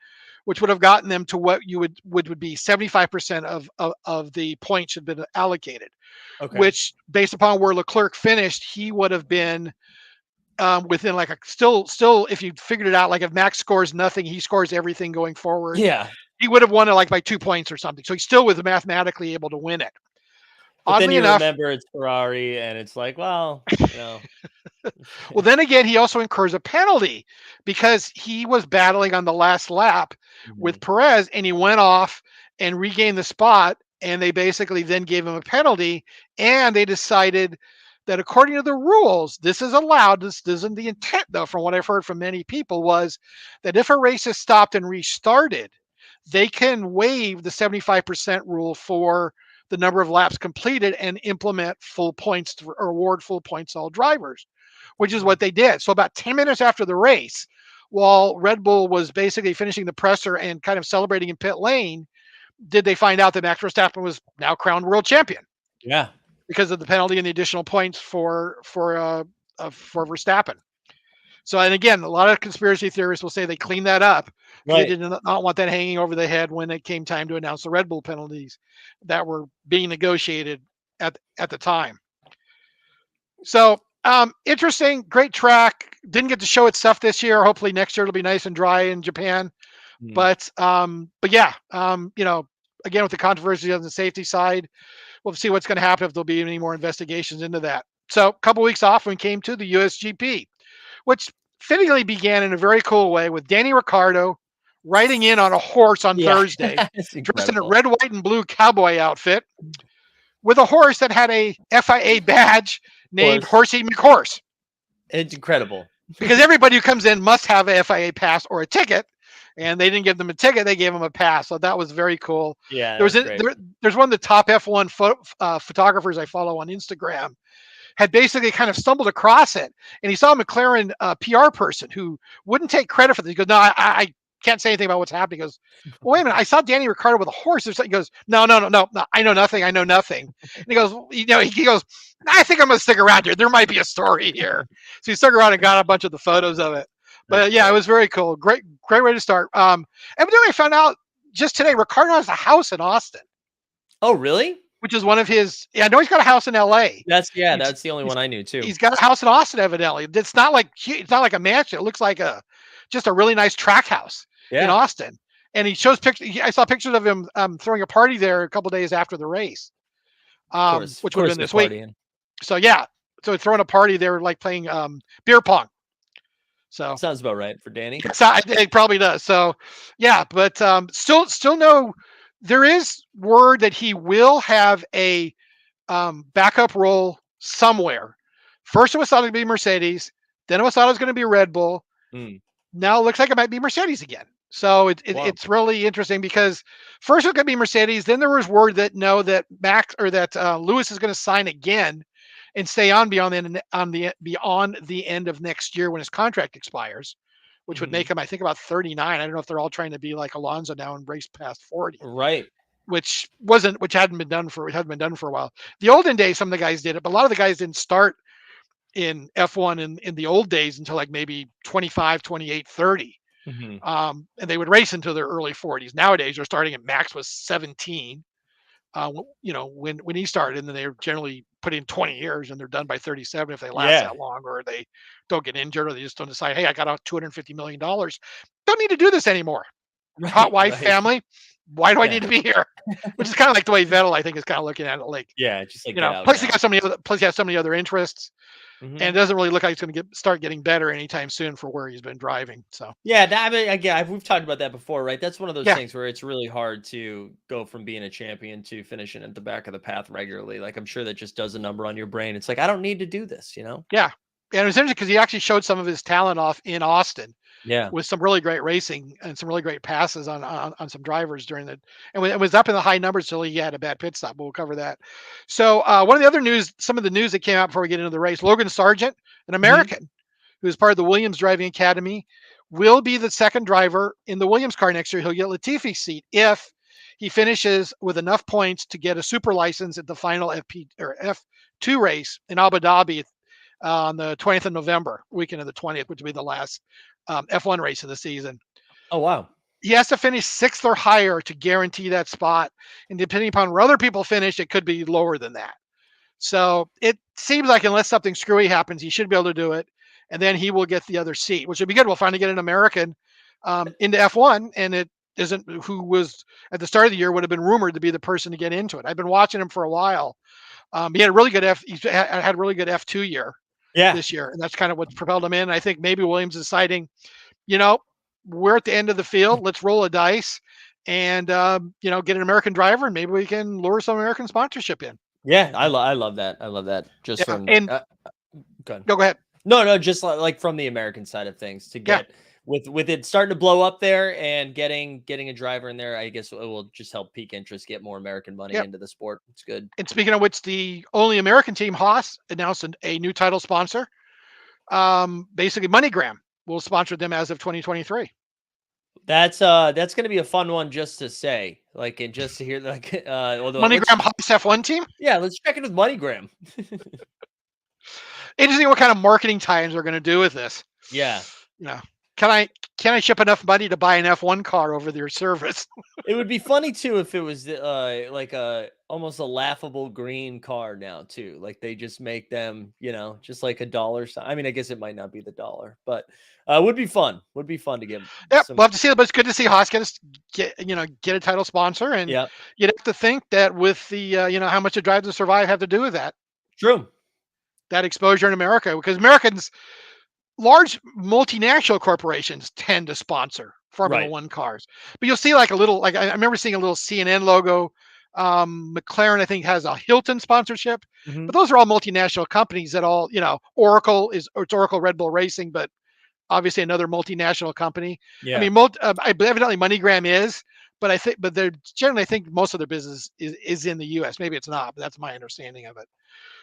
[SPEAKER 3] which would have gotten them to what you would be 75% of the points had been allocated.
[SPEAKER 1] Okay.
[SPEAKER 3] Which, based upon where Leclerc finished, he would have been within like still if you figured it out, like if Max scores nothing, he scores everything going forward.
[SPEAKER 1] Yeah.
[SPEAKER 3] He would have won it like by 2 points or something. So he still was mathematically able to win it.
[SPEAKER 1] But then
[SPEAKER 3] Oddly
[SPEAKER 1] you
[SPEAKER 3] enough,
[SPEAKER 1] remember it's Ferrari, and it's like, well,
[SPEAKER 3] well, then again, he also incurs a penalty because he was battling on the last lap with
[SPEAKER 1] Mhm.
[SPEAKER 3] Perez, and he went off and regained the spot. And they basically then gave him a penalty, and they decided that according to the rules, this is allowed. This isn't the intent, though, from what I've heard from many people, was that if a race is stopped and restarted, they can waive the 75% rule for the number of laps completed and implement full points or award full points to all drivers, which is what they did. So about 10 minutes after the race, while Red Bull was basically finishing the presser and kind of celebrating in pit lane, did they find out that Max Verstappen was now crowned world champion
[SPEAKER 1] Yeah.
[SPEAKER 3] because of the penalty and the additional points for Verstappen. So, and again, a lot of conspiracy theorists will say they cleaned that up because they
[SPEAKER 1] Right.
[SPEAKER 3] did not want that hanging over the head when it came time to announce the Red Bull penalties that were being negotiated at the time. So, interesting, great track. Didn't get to show its stuff this year. Hopefully next year it'll be nice and dry in Japan.
[SPEAKER 1] Mm.
[SPEAKER 3] But yeah, again with the controversy on the safety side, we'll see what's going to happen if there'll be any more investigations into that. So, a couple weeks off when we came to the USGP, which fittingly began in a very cool way with Danny Ricciardo riding in on a horse on
[SPEAKER 1] Yeah,
[SPEAKER 3] Thursday,
[SPEAKER 1] it's
[SPEAKER 3] dressed in a
[SPEAKER 1] incredible.
[SPEAKER 3] red, white, and blue cowboy outfit with a horse that had a FIA badge named
[SPEAKER 1] Course.
[SPEAKER 3] Horsey McHorse.
[SPEAKER 1] It's incredible.
[SPEAKER 3] Because everybody who comes in must have a FIA pass or a ticket, and they didn't give them a ticket; they gave them a pass. So that was very cool.
[SPEAKER 1] Yeah, that was great.
[SPEAKER 3] There's one of the top F1 photographers I follow on Instagram had basically kind of stumbled across it, and he saw a McLaren PR person who wouldn't take credit for this. He goes, "No, I can't say anything about what's happening." He goes, "Well, wait a minute, I saw Danny Ricciardo with a horse." He goes, "No, I know nothing. I know nothing." And he goes, he goes, "I think I'm gonna stick around here. There might be a story here." So he stuck around and got a bunch of the photos of it. But
[SPEAKER 1] That's
[SPEAKER 3] yeah, it
[SPEAKER 1] great.
[SPEAKER 3] was very cool. Great way to start. Evidently, I found out just today Ricciardo has a house in Austin,
[SPEAKER 1] Oh, really?
[SPEAKER 3] which is one of his. Yeah, I know he's got a house in L.A.
[SPEAKER 1] That's
[SPEAKER 3] He's,
[SPEAKER 1] that's the only
[SPEAKER 3] he's
[SPEAKER 1] one I knew too.
[SPEAKER 3] he's got a house in Austin, evidently. It's not like a mansion. It looks like just a really nice track house in
[SPEAKER 1] Yeah,
[SPEAKER 3] Austin. And he shows pictures. I saw pictures of him throwing a party there a couple days after the race,
[SPEAKER 1] of
[SPEAKER 3] which would have
[SPEAKER 1] course
[SPEAKER 3] been
[SPEAKER 1] they're
[SPEAKER 3] this week.
[SPEAKER 1] partying.
[SPEAKER 3] So yeah, so throwing a party there, like playing beer pong. So
[SPEAKER 1] Sounds about right for Danny.
[SPEAKER 3] so it probably does. So yeah, but still no. There is word that he will have a backup role somewhere. First, it was thought it'd be Mercedes. Then it was thought it was going to be Red Bull.
[SPEAKER 1] Mm.
[SPEAKER 3] Now it looks like it might be Mercedes again. So
[SPEAKER 1] Wow.
[SPEAKER 3] it's really interesting because first it was going to be Mercedes. Then there was word that no, that Max or that Lewis is going to sign again and stay on beyond the end of next year when his contract expires, which would make
[SPEAKER 1] Mhm.
[SPEAKER 3] him, I think, about 39. I don't know if they're all trying to be like Alonso now and race past 40,
[SPEAKER 1] Right.
[SPEAKER 3] which hadn't been done for a while. The olden days, some of the guys did it, but a lot of the guys didn't start in F1 in the old days until like maybe 25, 28, 30.
[SPEAKER 1] Mhm.
[SPEAKER 3] And they would race into their early 40s. Nowadays, they're starting at Max was 17. When he started, and then they're generally put in 20 years and they're done by 37 if they last
[SPEAKER 1] Yeah.
[SPEAKER 3] that long, or they don't get injured, or they just don't decide, hey, I got out $250 million. Don't need to do this anymore. Hot
[SPEAKER 1] Right.
[SPEAKER 3] wife,
[SPEAKER 1] Right.
[SPEAKER 3] family. Why do I
[SPEAKER 1] Yeah.
[SPEAKER 3] need to be here? Which is kind of like the way Vettel, I think, is kind of looking at it. Like,
[SPEAKER 1] Yeah. Just like get out
[SPEAKER 3] plus he
[SPEAKER 1] now.
[SPEAKER 3] got so many other, plus he has so many other interests, and
[SPEAKER 1] Mhm.
[SPEAKER 3] it doesn't really look like it's going to start getting better anytime soon for where he's been driving. So
[SPEAKER 1] Yeah, I mean, again, we've talked about that before, right? That's one of those
[SPEAKER 3] yeah,
[SPEAKER 1] things where it's really hard to go from being a champion to finishing at the back of the path regularly. Like, I'm sure that just does a number on your brain. It's like, I don't need to do this, you know?
[SPEAKER 3] yeah. And it was interesting because he actually showed some of his talent off in Austin
[SPEAKER 1] Yeah.
[SPEAKER 3] with some really great racing and some really great passes on some drivers during the, and it was up in the high numbers till he had a bad pit stop. But we'll cover that. So one of the other news, some of the news that came out before we get into the race, Logan Sargent, an
[SPEAKER 1] Mhm.
[SPEAKER 3] American who's part of the Williams Driving Academy, will be the second driver in the Williams car next year. He'll get Latifi's seat if he finishes with enough points to get a super license at the final F2 race in Abu Dhabi on the 20th of November, weekend of the 20th, which will be the last F1 race of the season.
[SPEAKER 1] Oh, wow.
[SPEAKER 3] He has to finish sixth or higher to guarantee that spot. And depending upon where other people finish, it could be lower than that. So it seems like unless something screwy happens, he should be able to do it. And then he will get the other seat, which would be good. We'll finally get an American into F1. And it isn't who was at the start of the year would have been rumored to be the person to get into it. I've been watching him for a while. He had a really good had a really good F2 year
[SPEAKER 1] Yeah.
[SPEAKER 3] this year, and that's kind of what propelled him in. I think maybe Williams deciding, we're at the end of the field. Let's roll a dice and get an American driver, and maybe we can lure some American sponsorship in.
[SPEAKER 1] Yeah. I love that. I love that. Just
[SPEAKER 3] Yeah,
[SPEAKER 1] from,
[SPEAKER 3] and
[SPEAKER 1] go
[SPEAKER 3] go ahead.
[SPEAKER 1] No, just like from the American side of things to
[SPEAKER 3] Yeah,
[SPEAKER 1] get with it starting to blow up there and getting a driver in there, I guess it will just help peak interest, get more American money
[SPEAKER 3] yeah.
[SPEAKER 1] into the sport. It's good.
[SPEAKER 3] And speaking of which, the only American team, Haas, announced a new title sponsor. Basically, MoneyGram will sponsor them as of 2023.
[SPEAKER 1] That's going to be a fun one just to say, like, and just to hear, like, although
[SPEAKER 3] MoneyGram Haas F1 team.
[SPEAKER 1] yeah, let's check in with MoneyGram.
[SPEAKER 3] Interesting what kind of marketing tie-ins they're going to do with this.
[SPEAKER 1] Yeah.
[SPEAKER 3] You know, can I ship enough money to buy an F1 car over their service?
[SPEAKER 1] It would be funny too if it was like a almost a laughable green car now too. Like they just make them, just like a dollar sign. I mean, I guess it might not be the dollar, but would be fun. Would be fun to get
[SPEAKER 3] Yep,
[SPEAKER 1] some.
[SPEAKER 3] love to see it, but it's good to see Haas get a title sponsor, and
[SPEAKER 1] Yeah,
[SPEAKER 3] you'd have to think that with the how much a Drive to Survive have to do with
[SPEAKER 1] true.
[SPEAKER 3] that exposure in America, because Americans, large multinational corporations tend to sponsor Formula
[SPEAKER 1] Right.
[SPEAKER 3] One cars, but you'll see like a little, like I remember seeing a little CNN logo. McLaren, I think, has a Hilton sponsorship,
[SPEAKER 1] Hmm.
[SPEAKER 3] but those are all multinational companies that all, Oracle it's Oracle Red Bull Racing, but obviously another multinational company. I
[SPEAKER 1] Yeah.
[SPEAKER 3] mean, I evidently MoneyGram is, but they're generally, I think most of their business is in the U.S. Maybe it's not, but that's my understanding of it.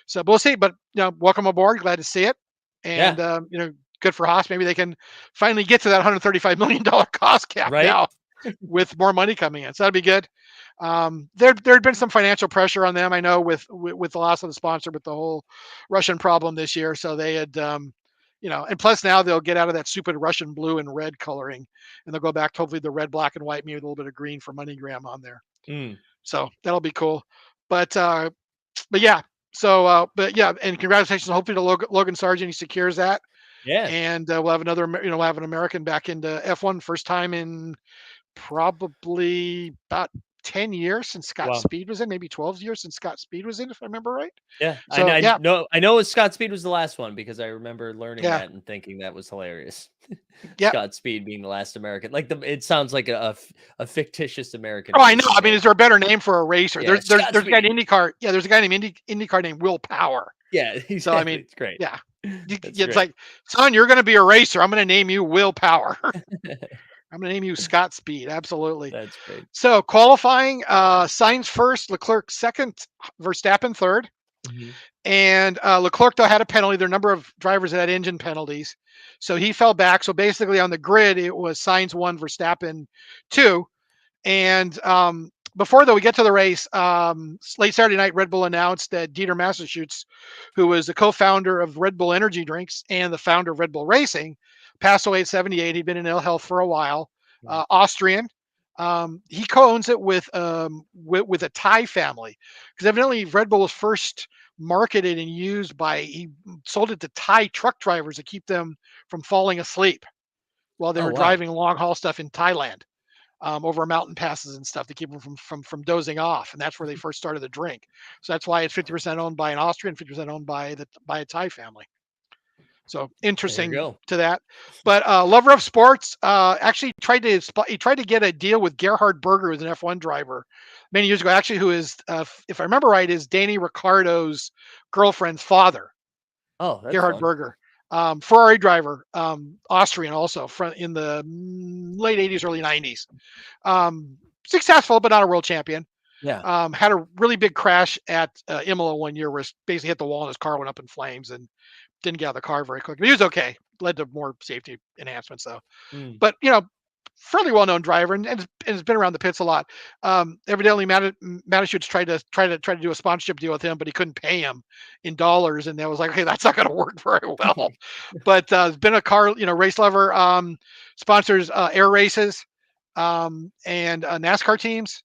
[SPEAKER 3] So, but we'll see. But welcome aboard. Glad to see it, and
[SPEAKER 1] Yeah.
[SPEAKER 3] good for Haas. Maybe they can finally get to that $135 million cost cap
[SPEAKER 1] Right.
[SPEAKER 3] now, with more money coming in. So that'd be good. There had been some financial pressure on them, I know, with the loss of the sponsor, with the whole Russian problem this year. So they had, and plus now they'll get out of that stupid Russian blue and red coloring, and they'll go back to hopefully the red, black, and white, maybe with a little bit of green for MoneyGram on there.
[SPEAKER 1] Mm.
[SPEAKER 3] So that'll be cool. But yeah. So, but yeah, and congratulations, hopefully to Logan Sargent, he secures that,
[SPEAKER 1] Yeah.
[SPEAKER 3] and we'll have we'll have an American back into F1, first time in probably about 10 years since Scott
[SPEAKER 1] Wow.
[SPEAKER 3] Speed was in, maybe 12 years since Scott Speed was in, if I remember right.
[SPEAKER 1] Yeah.
[SPEAKER 3] So yeah,
[SPEAKER 1] I know Scott Speed was the last one because I remember learning
[SPEAKER 3] yeah,
[SPEAKER 1] that and thinking that was hilarious.
[SPEAKER 3] yeah.
[SPEAKER 1] Scott Speed being the last American. Like it sounds like a fictitious American
[SPEAKER 3] Oh, I know.
[SPEAKER 1] racing
[SPEAKER 3] I mean,
[SPEAKER 1] name.
[SPEAKER 3] is there a better name for a racer?
[SPEAKER 1] Yeah,
[SPEAKER 3] There's
[SPEAKER 1] Scott
[SPEAKER 3] a guy
[SPEAKER 1] Speed.
[SPEAKER 3] in IndyCar. Yeah, there's a guy named IndyCar named Will Power.
[SPEAKER 1] Yeah,
[SPEAKER 3] So I mean,
[SPEAKER 1] it's great.
[SPEAKER 3] yeah,
[SPEAKER 1] That's
[SPEAKER 3] it's
[SPEAKER 1] great.
[SPEAKER 3] like, son, you're going to be a racer. I'm going to name you Will Power. I'm going to name you Scott Speed. Absolutely.
[SPEAKER 1] That's great.
[SPEAKER 3] So qualifying, Sainz first, Leclerc second, Verstappen third.
[SPEAKER 1] Mhm.
[SPEAKER 3] And Leclerc, though, had a penalty. There are a number of drivers that had engine penalties. So he fell back. So basically on the grid, it was Sainz 1, Verstappen 2. And before, though, we get to the race, late Saturday night, Red Bull announced that Dieter Massachusetts, who was the co-founder of Red Bull Energy Drinks and the founder of Red Bull Racing, passed away at 78. He'd been in ill health for a while.
[SPEAKER 1] Mm.
[SPEAKER 3] Austrian. He co-owns it with a Thai family, because evidently Red Bull was first marketed and used he sold it to Thai truck drivers to keep them from falling asleep while they
[SPEAKER 1] Oh
[SPEAKER 3] were
[SPEAKER 1] wow.
[SPEAKER 3] driving long haul stuff in Thailand, over mountain passes and stuff, to keep them from dozing off. And that's where they first started the drink. So that's why it's 50% owned by an Austrian, 50% owned by a Thai family. So
[SPEAKER 1] There you
[SPEAKER 3] interesting
[SPEAKER 1] go.
[SPEAKER 3] to that. But lover of sports, actually tried to get a deal with Gerhard Berger, who's an F1 driver many years ago, actually, who is, if I remember right, is Danny Ricciardo's girlfriend's father,
[SPEAKER 1] Oh, that's
[SPEAKER 3] Gerhard
[SPEAKER 1] fun.
[SPEAKER 3] Berger. Ferrari driver, Austrian also, in the late 80s, early 90s. Successful, but not a world champion.
[SPEAKER 1] Yeah.
[SPEAKER 3] Had a really big crash at Imola one year, where basically hit the wall and his car went up in flames, and didn't get out of the car very quickly. But he was okay. Led to more safety enhancements, though.
[SPEAKER 1] Mm.
[SPEAKER 3] But fairly well-known driver, and has been around the pits a lot. Evidently, Mateschitz tried to do a sponsorship deal with him, but he couldn't pay him in dollars, and that was like, okay, that's not going to work very well. But has been a car, race lover. Sponsors air races, and NASCAR teams,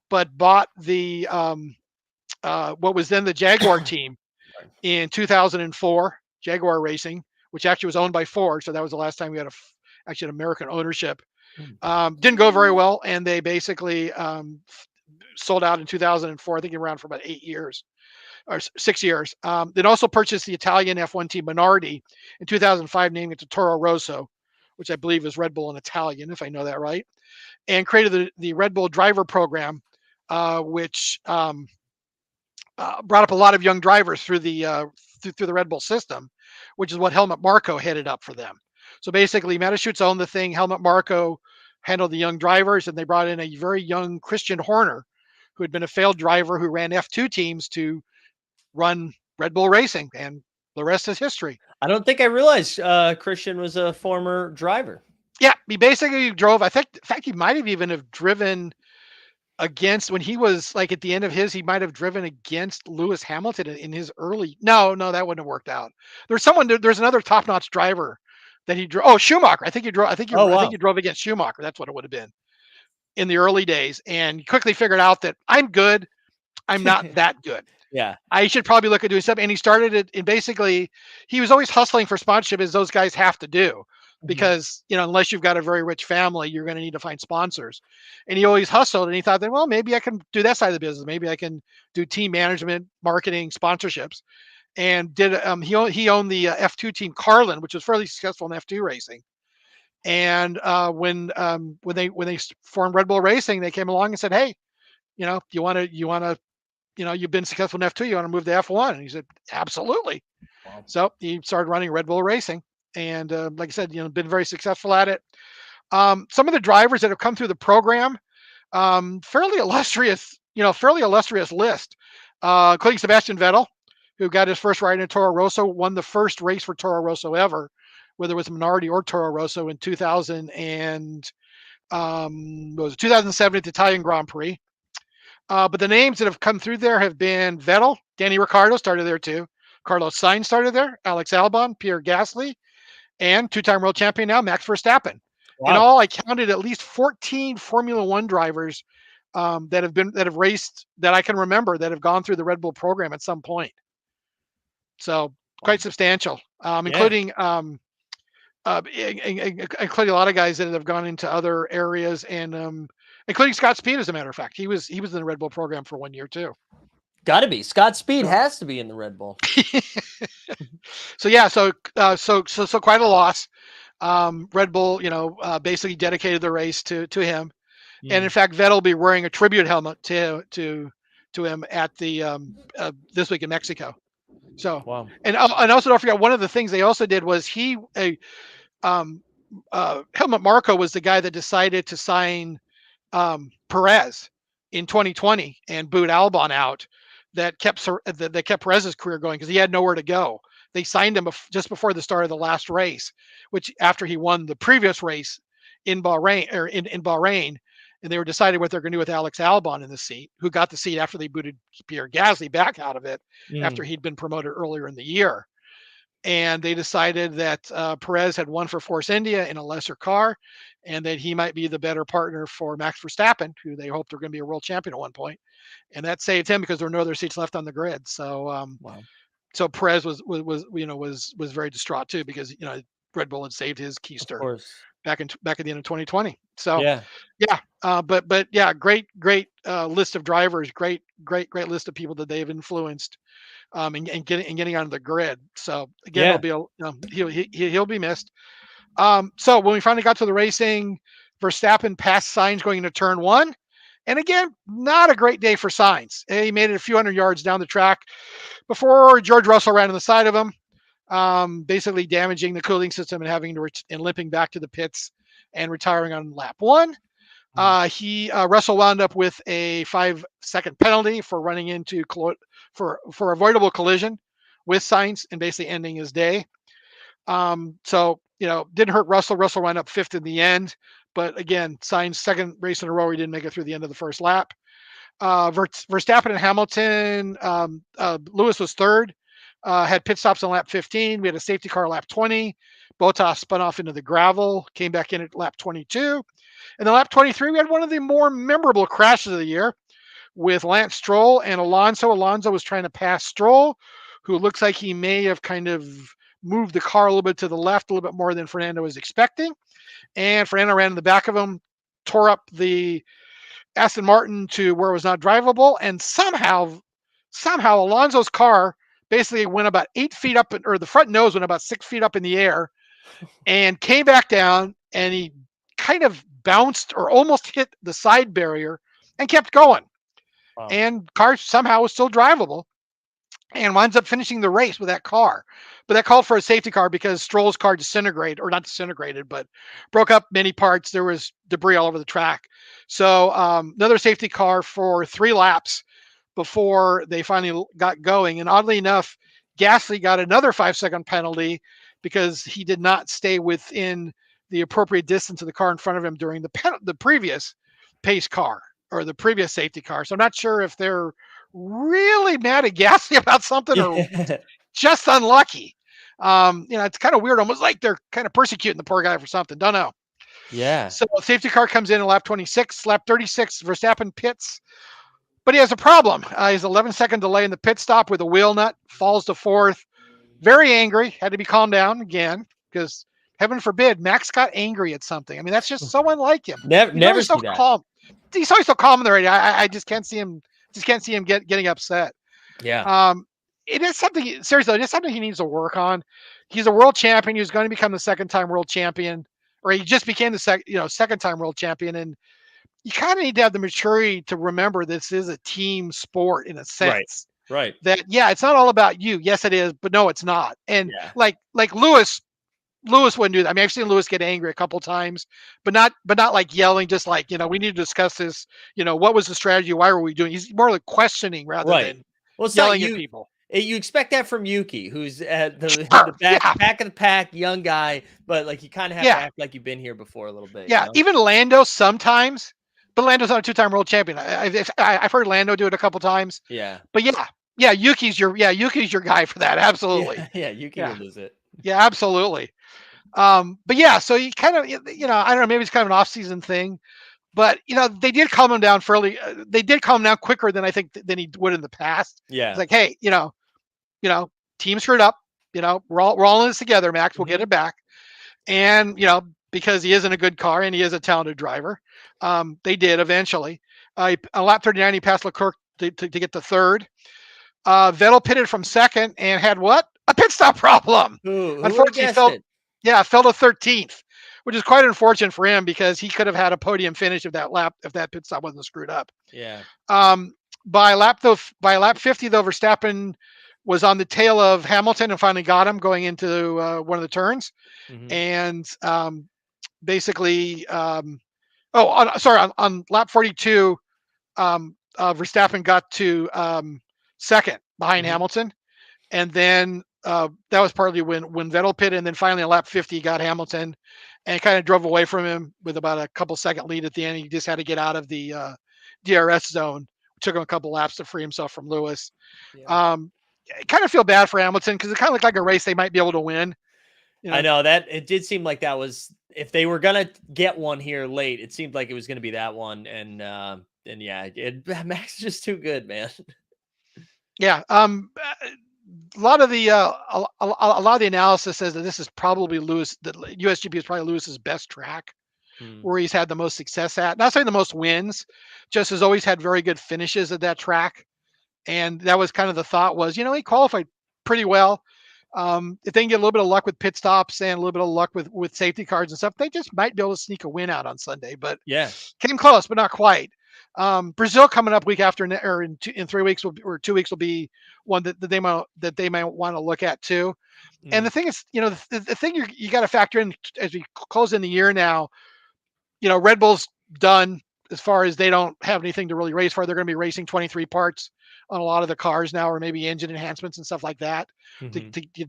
[SPEAKER 3] but bought the what was then the Jaguar team in 2004, Jaguar Racing, which actually was owned by Ford. So that was the last time we had actually an American ownership.
[SPEAKER 1] Mm.
[SPEAKER 3] Didn't go very well, and they basically sold out in 2004. I think they were around for about 8 years or 6 years. Then also purchased the Italian F1 team Minardi in 2005, naming it to Toro Rosso, which I believe is Red Bull in Italian, if I know that right, and created the Red Bull driver program, which brought up a lot of young drivers through the Red Bull system, which is what Helmut Marko headed up for them. So basically, Mateschitz owned the thing. Helmut Marko handled the young drivers, and they brought in a very young Christian Horner, who had been a failed driver who ran F2 teams, to run Red Bull Racing, and the rest is history.
[SPEAKER 1] I don't think I realized Christian was a former driver.
[SPEAKER 3] Yeah, he basically drove. In fact, he might have even have driven against, when he was like at the end of his, he might have driven against Lewis Hamilton in his early. No, that wouldn't have worked out. There's another top-notch driver that he drove. Oh, Schumacher. I think you drove.
[SPEAKER 1] Oh,
[SPEAKER 3] I think
[SPEAKER 1] wow.
[SPEAKER 3] you drove against Schumacher. That's what it would have been in the early days. And he quickly figured out that I'm good. I'm not that good.
[SPEAKER 1] Yeah.
[SPEAKER 3] I should probably look at doing something. And he started it. And basically, he was always hustling for sponsorship, as those guys have to do,
[SPEAKER 1] Mhm.
[SPEAKER 3] because unless you've got a very rich family, you're going to need to find sponsors. And he always hustled. And he thought that, well, maybe I can do that side of the business. Maybe I can do team management, marketing, sponsorships. And did he owned the F2 team Carlin, which was fairly successful in F2 racing. And when they formed Red Bull Racing, they came along and said, "Hey, do you want to you've been successful in F2, you want to move to F1?" And he said, "Absolutely."
[SPEAKER 1] Wow.
[SPEAKER 3] So he started running Red Bull Racing, and like I said, been very successful at it. Some of the drivers that have come through the program, fairly illustrious, fairly illustrious list, including Sebastian Vettel, who got his first ride in Toro Rosso, won the first race for Toro Rosso ever, whether it was Minardi or Toro Rosso in 2000 and was it 2007 at the Italian Grand Prix. But the names that have come through there have been Vettel, Danny Ricciardo started there too, Carlos Sainz started there, Alex Albon, Pierre Gasly, and two-time world champion now Max Verstappen. In
[SPEAKER 1] Wow.
[SPEAKER 3] all, I counted at least 14 Formula One drivers that have raced that I can remember that have gone through the Red Bull program at some point. So quite substantial,
[SPEAKER 1] Yeah.
[SPEAKER 3] including a lot of guys that have gone into other areas, and including Scott Speed. As a matter of fact, he was in the Red Bull program for 1 year too.
[SPEAKER 1] Got to be. Scott Speed
[SPEAKER 3] So,
[SPEAKER 1] has to be in the Red Bull.
[SPEAKER 3] so yeah, so quite a loss. Red Bull, basically dedicated the race to him, and in fact, Vettel will be wearing a tribute helmet to him at the this week in Mexico. So,
[SPEAKER 1] Wow.
[SPEAKER 3] and also don't forget, one of the things they also did was Helmut Marko was the guy that decided to sign Perez in 2020 and boot Albon out. That kept Perez's career going because he had nowhere to go. They signed him just before the start of the last race, which after he won the previous race in Bahrain, and they were deciding what they're going to do with Alex Albon in the seat, who got the seat after they booted Pierre Gasly back out of it after he'd been promoted earlier in the year. And they decided that Perez had won for Force India in a lesser car, and that he might be the better partner for Max Verstappen, who they hoped were going to be a world champion at one point. And that saved him because there were no other seats left on the grid. So
[SPEAKER 1] Wow.
[SPEAKER 3] so Perez was very distraught too, because Red Bull had saved his
[SPEAKER 1] Of
[SPEAKER 3] keister
[SPEAKER 1] course.
[SPEAKER 3] back at the end of 2020. So
[SPEAKER 1] Yeah.
[SPEAKER 3] yeah, but yeah, great list of drivers, great list of people that they've influenced, and getting onto the grid. So again,
[SPEAKER 1] Yeah.
[SPEAKER 3] it'll be he'll be missed. So when we finally got to the racing, Verstappen passed Sainz going into turn one. And again, not a great day for Sainz. He made it a few hundred yards down the track before George Russell ran on the side of him, basically damaging the cooling system and having to and limping back to the pits and retiring on lap one. Russell wound up with a 5-second penalty for running into for avoidable collision with Sainz and basically ending his day. So didn't hurt Russell. Russell ran up fifth in the end, but again, Sainz second race in a row, he didn't make it through the end of the first lap. Verstappen and Hamilton, Lewis was third, had pit stops on lap 15. We had a safety car lap 20. Bottas spun off into the gravel, came back in at lap 22. And then lap 23, we had one of the more memorable crashes of the year with Lance Stroll and Alonso. Alonso was trying to pass Stroll, who looks like he may have kind of moved the car a little bit to the left, a little bit more than Fernando was expecting. And Fernando ran in the back of him, tore up the Aston Martin to where it was not drivable. And somehow Alonso's car basically went about 8 feet up, or the front nose went about 6 feet up in the air and came back down, and he kind of bounced or almost hit the side barrier and kept going.
[SPEAKER 1] Wow.
[SPEAKER 3] And car somehow was still drivable and winds up finishing the race with that car. But that called for a safety car because Stroll's car not disintegrated, but broke up many parts. There was debris all over the track. So another safety car for 3 laps before they finally got going. And oddly enough, Gasly got another 5-second penalty because he did not stay within the appropriate distance of the car in front of him during the previous pace car or the previous safety car. So I'm not sure if they're really mad at Gasly about something or just unlucky. It's kind of weird, almost like they're kind of persecuting the poor guy for something. Don't know.
[SPEAKER 1] Yeah.
[SPEAKER 3] So safety car comes in lap 26, lap 36. Verstappen pits, but he has a problem. He's 11-second delay in the pit stop with a wheel nut, falls to fourth. Very angry, had to be calmed down again because heaven forbid Max got angry at something. I mean, that's just so unlike him.
[SPEAKER 1] Never,
[SPEAKER 3] He's
[SPEAKER 1] never
[SPEAKER 3] always so
[SPEAKER 1] see that.
[SPEAKER 3] calm. He's always so calm in the radio. I just can't see him. Just can't see him getting upset.
[SPEAKER 1] Yeah.
[SPEAKER 3] It is something. Seriously, it is something he needs to work on. He's a world champion. He was going to become the second-time world champion, or he just became the second-time world champion. And you kind of need to have the maturity to remember this is a team sport in a sense.
[SPEAKER 1] Right.
[SPEAKER 3] That it's not all about you. Yes, it is, but no, it's not. And
[SPEAKER 1] Yeah.
[SPEAKER 3] like Lewis wouldn't do that. I mean, I've seen Lewis get angry a couple times, but not like yelling. Just like we need to discuss this. What was the strategy? Why were we doing? He's more like questioning rather than
[SPEAKER 1] Well, it's
[SPEAKER 3] yelling
[SPEAKER 1] not
[SPEAKER 3] at people.
[SPEAKER 1] You expect that from Yuki, who's at the
[SPEAKER 3] Sure,
[SPEAKER 1] back of the pack, young guy, but like you kind of have to act like you've been here before a little bit.
[SPEAKER 3] Yeah, even Lando sometimes, but Lando's not a two-time world champion. I've heard Lando do it a couple times.
[SPEAKER 1] Yeah.
[SPEAKER 3] But Yuki's your guy for that. Absolutely.
[SPEAKER 1] Yeah, Yuki will lose it.
[SPEAKER 3] Yeah, absolutely. But yeah, so he kind of, I don't know, maybe it's kind of an off-season thing, but they did calm him down fairly. They did calm him down quicker than I think than he would in the past.
[SPEAKER 1] Yeah.
[SPEAKER 3] It's like, hey, team screwed up. We're all in this together, Max. We'll get it back. And because he isn't a good car and he is a talented driver, they did eventually. On lap 39, he passed Leclerc to get the third. Vettel pitted from second and had what? A pit stop problem. Unfortunately, fell to 13th, which is quite unfortunate for him because he could have had a podium finish if that pit stop wasn't screwed up.
[SPEAKER 1] Yeah.
[SPEAKER 3] By lap 50, though, Verstappen was on the tail of Hamilton and finally got him going into one of the turns.
[SPEAKER 1] Mm-hmm.
[SPEAKER 3] And basically, on lap 42, Verstappen got to second behind Hamilton. And then that was partly when Vettel pitted. And then finally on lap 50, he got Hamilton and kind of drove away from him with about a couple second lead at the end. He just had to get out of the DRS zone. It took him a couple laps to free himself from Lewis. Yeah. I kind of feel bad for Hamilton because it kind of looked like a race they might be able to win.
[SPEAKER 1] I know that it did seem like that was, if they were going to get one here late, it seemed like it was going to be that one. And Max is just too good, man.
[SPEAKER 3] Yeah. A lot of the analysis says that this is probably Lewis. That USGP is probably Lewis's best track, where he's had the most success at. Not saying the most wins, just has always had very good finishes at that track. And that was kind of the thought was, he qualified pretty well. If they can get a little bit of luck with pit stops and a little bit of luck with safety cars and stuff, they just might be able to sneak a win out on Sunday. But came close, but not quite. Brazil coming up week after, or in 3 weeks or 2 weeks will be one that they might want to look at too. And the thing is, the thing you got to factor in as we close in the year now. Red Bull's done as far as they don't have anything to really race for. They're going to be racing 23 parts on a lot of the cars now, or maybe engine enhancements and stuff like that to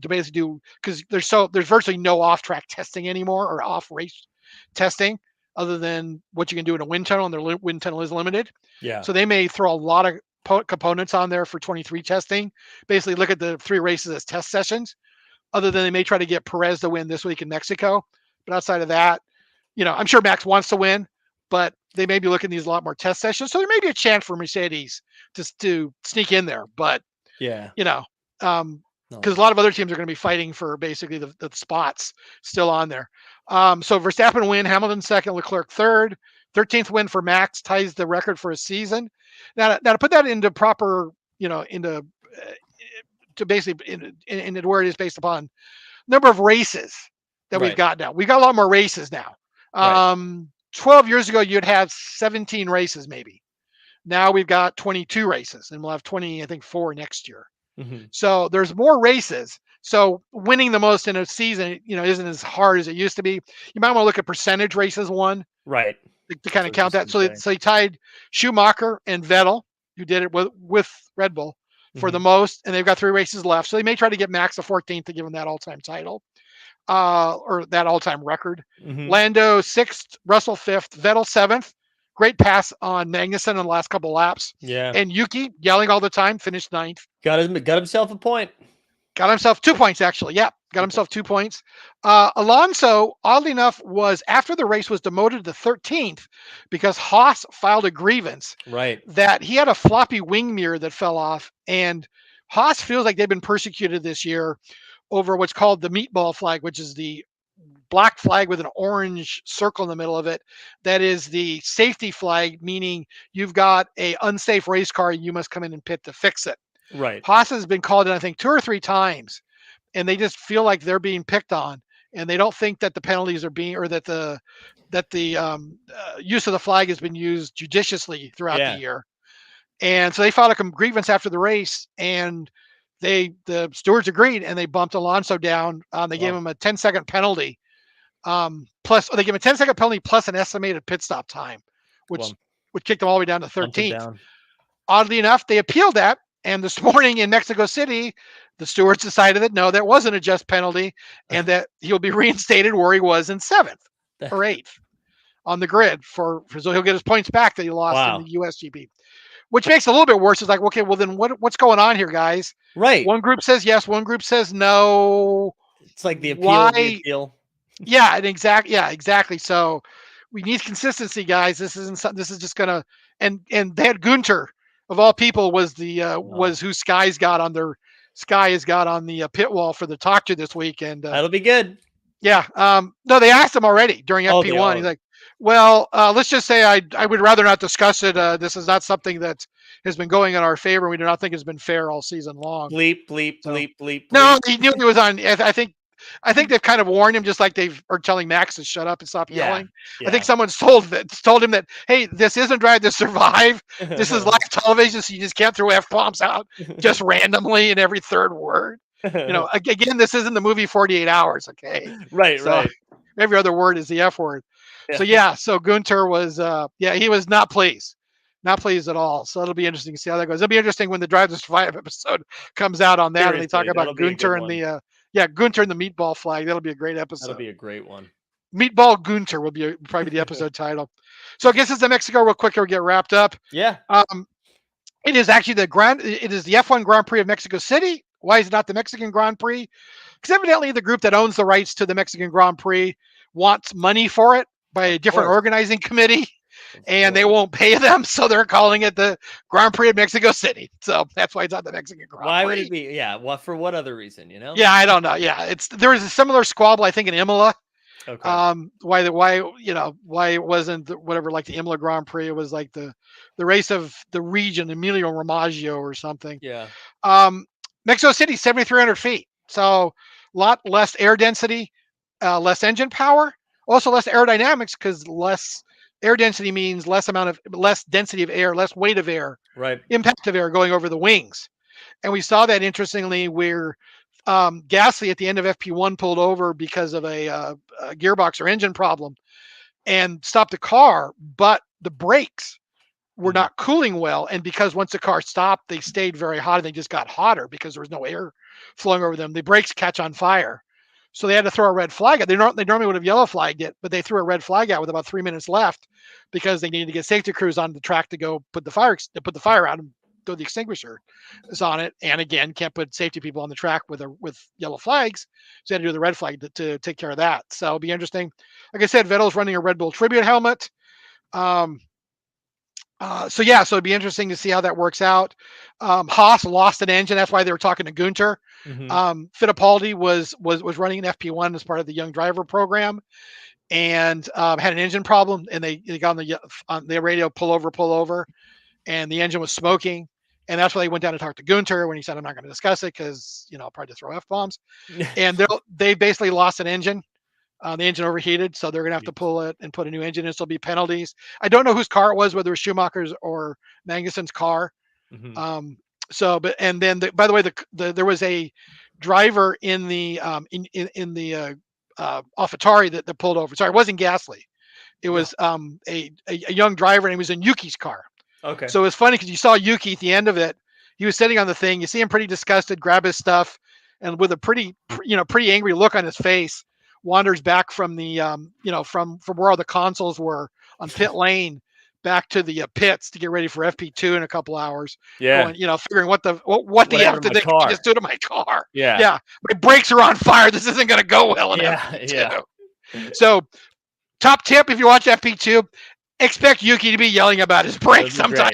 [SPEAKER 3] basically do, because there's virtually no off-track testing anymore or off-race testing other than what you can do in a wind tunnel, and their wind tunnel is limited.
[SPEAKER 1] Yeah.
[SPEAKER 3] So they may throw a lot of components on there for 23 testing, basically look at the 3 races as test sessions, other than they may try to get Perez to win this week in Mexico. But outside of that, I'm sure Max wants to win, but they may be looking at these a lot more test sessions. So there may be a chance for Mercedes to sneak in there, but because a lot of other teams are going to be fighting for basically the spots still on there. So Verstappen win, Hamilton second, Leclerc third, 13th win for Max, ties the record for a season. Now to put that into proper, to basically in where it is based upon number of races that we've got now. We've got a lot more races now. 12 years ago, you'd have 17 races maybe. Now we've got 22 races, and we'll have 4 next year. So there's more races. So winning the most in a season, isn't as hard as it used to be. You might want to look at percentage races won,
[SPEAKER 1] right,
[SPEAKER 3] to kind of count that. So he tied Schumacher and Vettel, who did it with Red Bull for the most, and they've got 3 races left. So they may try to get Max the 14th to give him that all-time title. Or that all-time record. Lando 6th, Russell 5th, Vettel 7th. Great pass on Magnussen in the last couple laps.
[SPEAKER 1] Yeah.
[SPEAKER 3] And Yuki yelling all the time, finished 9th.
[SPEAKER 1] Got himself a point.
[SPEAKER 3] Got himself 2 points, actually. Yeah, got himself 2 points. Alonso, oddly enough, was after the race was demoted to 13th because Haas filed a grievance
[SPEAKER 1] Right.
[SPEAKER 3] that he had a floppy wing mirror that fell off, and Haas feels like they've been persecuted this year over what's called the meatball flag, which is the black flag with an orange circle in the middle of it. That is the safety flag, meaning you've got a unsafe race car and you must come in and pit to fix it.
[SPEAKER 1] Right.
[SPEAKER 3] Haas has been called in, I think, 2 or 3 times, and they just feel like they're being picked on, and they don't think that the penalties are being, or that the use of the flag has been used judiciously throughout the
[SPEAKER 1] Yeah.
[SPEAKER 3] year. And so they filed a grievance after the race, and the stewards agreed, and they bumped Alonso down. They gave
[SPEAKER 1] Wow.
[SPEAKER 3] him a 10-second penalty, plus they gave him a 10-second penalty plus an estimated pit stop time, which
[SPEAKER 1] Well,
[SPEAKER 3] would kick them all the way down to
[SPEAKER 1] bumped him
[SPEAKER 3] 13th.
[SPEAKER 1] down.
[SPEAKER 3] Oddly enough, they appealed that, and this morning in Mexico City, the stewards decided that no, that wasn't a just penalty, and that he'll be reinstated where he was in 7th or 8th on the grid so he'll get his points back that he lost
[SPEAKER 1] Wow.
[SPEAKER 3] in the USGP. Which makes it a little bit worse. It's like, okay, well then what's going on here, guys?
[SPEAKER 1] Right.
[SPEAKER 3] One group says yes, one group says no.
[SPEAKER 1] It's like the appeal.
[SPEAKER 3] Why?
[SPEAKER 1] The appeal.
[SPEAKER 3] Yeah, exactly. So we need consistency, guys. This isn't something. This is just gonna and they had Gunter of all people was was who Sky has got on the pit wall for the talk to this week, and
[SPEAKER 1] That'll be good.
[SPEAKER 3] yeah, no, they asked him already during
[SPEAKER 1] Oh,
[SPEAKER 3] FP1. He's like, well, let's just say I would rather not discuss it. This is not something that has been going in our favor. We do not think it's been fair all season long.
[SPEAKER 1] Bleep, bleep,
[SPEAKER 3] So-
[SPEAKER 1] bleep, bleep.
[SPEAKER 3] No,
[SPEAKER 1] bleep.
[SPEAKER 3] he knew it was on. I think they've kind of warned him, just like are telling Max to shut up and stop
[SPEAKER 1] Yeah,
[SPEAKER 3] yelling.
[SPEAKER 1] Yeah.
[SPEAKER 3] I think someone's told him that, hey, this isn't Drive to Survive. This is live television, so you just can't throw F-bombs out just randomly in every third word. Again, this isn't the movie 48 Hours, okay?
[SPEAKER 1] right,
[SPEAKER 3] So,
[SPEAKER 1] right.
[SPEAKER 3] Every other word is the F word. So Gunter was, he was not pleased. Not pleased at all. So it'll be interesting to see how that goes. It'll be interesting when the Drive to Survive episode comes out on that, and they talk
[SPEAKER 1] Seriously,
[SPEAKER 3] about
[SPEAKER 1] that'll be a
[SPEAKER 3] Gunter
[SPEAKER 1] good
[SPEAKER 3] and
[SPEAKER 1] one.
[SPEAKER 3] Gunter and the meatball flag. That'll be a great episode.
[SPEAKER 1] That'll be a great one.
[SPEAKER 3] Meatball Gunter will be probably the episode title. So I guess it's the Mexico real quick. We'll get wrapped up.
[SPEAKER 1] Yeah.
[SPEAKER 3] It is actually the F1 Grand Prix of Mexico City. Why is it not the Mexican Grand Prix? Because evidently the group that owns the rights to the Mexican Grand Prix wants money for it by a different organizing committee, and they won't pay them, so they're calling it the Grand Prix of Mexico City. So that's why it's not the Mexican Grand Prix.
[SPEAKER 1] Why would it be? Yeah. For what other reason?
[SPEAKER 3] Yeah, I don't know. Yeah, there is a similar squabble, I think, in Imola.
[SPEAKER 1] Okay.
[SPEAKER 3] Why it wasn't whatever, like the Imola Grand Prix? It was like the race of the region, Emilio Romagio or something.
[SPEAKER 1] Yeah.
[SPEAKER 3] Mexico City, 7,300 feet, so a lot less air density, less engine power, also less aerodynamics, because less air density means less density of air, less weight of air,
[SPEAKER 1] Right.
[SPEAKER 3] impact of air going over the wings. And we saw that interestingly where Gasly at the end of FP1 pulled over because of a gearbox or engine problem and stopped the car, but the brakes were not cooling well. And because once the car stopped, they stayed very hot and they just got hotter because there was no air flowing over them. The brakes catch on fire. So they had to throw a red flag out. They normally would have yellow flagged it, but they threw a red flag out with about 3 minutes left because they needed to get safety crews on the track to go put the fire out and throw the extinguisher on it. And again, can't put safety people on the track with yellow flags. So they had to do the red flag to take care of that. So it'll be interesting. Like I said, Vettel's running a Red Bull tribute helmet. So it'd be interesting to see how that works out. Haas lost an engine. That's why they were talking to Gunter. Fittipaldi was running an FP1 as part of the young driver program, and had an engine problem. And they got on the radio, pull over, and the engine was smoking. And that's why they went down to talk to Gunter when he said, "I'm not going to discuss it because I'll probably just throw F-bombs." And they basically lost an engine. The engine overheated, so they're going to have to pull it and put a new engine in. So there'll be penalties. I don't know whose car it was, whether it was Schumacher's or Magnussen's car. By the way, there was a driver in the AlphaTauri that pulled over. Sorry, it wasn't Gasly. It was a young driver, and he was in Yuki's car.
[SPEAKER 1] Okay.
[SPEAKER 3] So it was funny because you saw Yuki at the end of it. He was sitting on the thing. You see him pretty disgusted, grab his stuff, and with a pretty angry look on his face, wanders back from the from where all the consoles were on pit lane back to the pits to get ready for FP2 in a couple hours.
[SPEAKER 1] Yeah.
[SPEAKER 3] Going, figuring what the
[SPEAKER 1] What
[SPEAKER 3] F
[SPEAKER 1] happened to
[SPEAKER 3] did
[SPEAKER 1] my
[SPEAKER 3] they
[SPEAKER 1] car?
[SPEAKER 3] just do to my car?
[SPEAKER 1] Yeah.
[SPEAKER 3] Yeah, my brakes are on fire. This isn't going to go well in FP2.
[SPEAKER 1] Yeah.
[SPEAKER 3] So, top tip if you watch FP2, expect Yuki to be yelling about his brakes sometime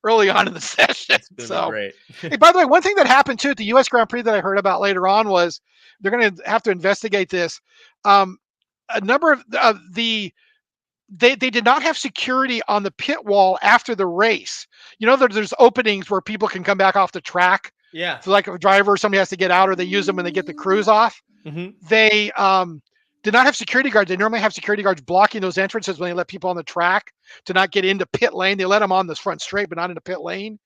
[SPEAKER 3] early on in the session.
[SPEAKER 1] It's
[SPEAKER 3] So,
[SPEAKER 1] great.
[SPEAKER 3] hey, by the way, one thing that happened too at the U.S. Grand Prix that I heard about later on was they're going to have to investigate this. A number of they did not have security on the pit wall after the race. There's openings where people can come back off the track.
[SPEAKER 1] Yeah.
[SPEAKER 3] So like a driver, somebody has to get out, or they use them when they get the crews off.
[SPEAKER 1] Mm-hmm.
[SPEAKER 3] They did not have security guards. They normally have security guards blocking those entrances when they let people on the track to not get into pit lane. They let them on the front straight, but not into pit lane.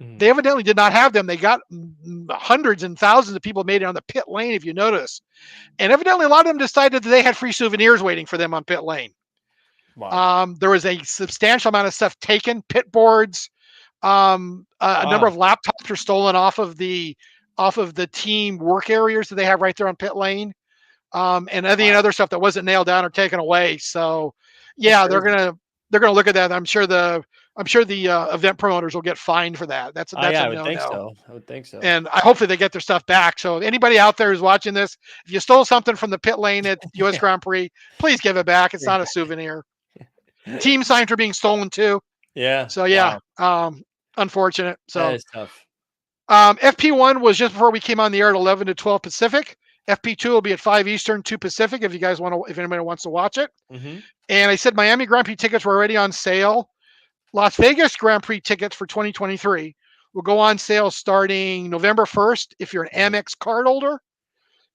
[SPEAKER 1] Mm-hmm.
[SPEAKER 3] They evidently did not have them. They got hundreds and thousands of people made it on the pit lane, if you notice. And evidently a lot of them decided that they had free souvenirs waiting for them on pit lane.
[SPEAKER 1] Wow.
[SPEAKER 3] There was a substantial amount of stuff taken, pit boards, a number of laptops were stolen off of the team work areas that they have right there on pit lane, and other stuff that wasn't nailed down or taken away. So, yeah, they're gonna look at that. I'm sure the event promoters will get fined for that. That's
[SPEAKER 1] I would think so. I would think so.
[SPEAKER 3] And hopefully they get their stuff back. So anybody out there who's watching this, if you stole something from the pit lane at US Grand Prix, please give it back. It's not a souvenir. Team signs are being stolen too.
[SPEAKER 1] Yeah.
[SPEAKER 3] So yeah, unfortunate. So
[SPEAKER 1] that is tough.
[SPEAKER 3] FP1 was just before we came on the air at 11 to 12 Pacific. FP2 will be at 5 Eastern, 2 Pacific. If anybody wants to watch it.
[SPEAKER 1] Mm-hmm.
[SPEAKER 3] And I said Miami Grand Prix tickets were already on sale. Las Vegas Grand Prix tickets for 2023 will go on sale starting November 1st if you're an Amex card holder.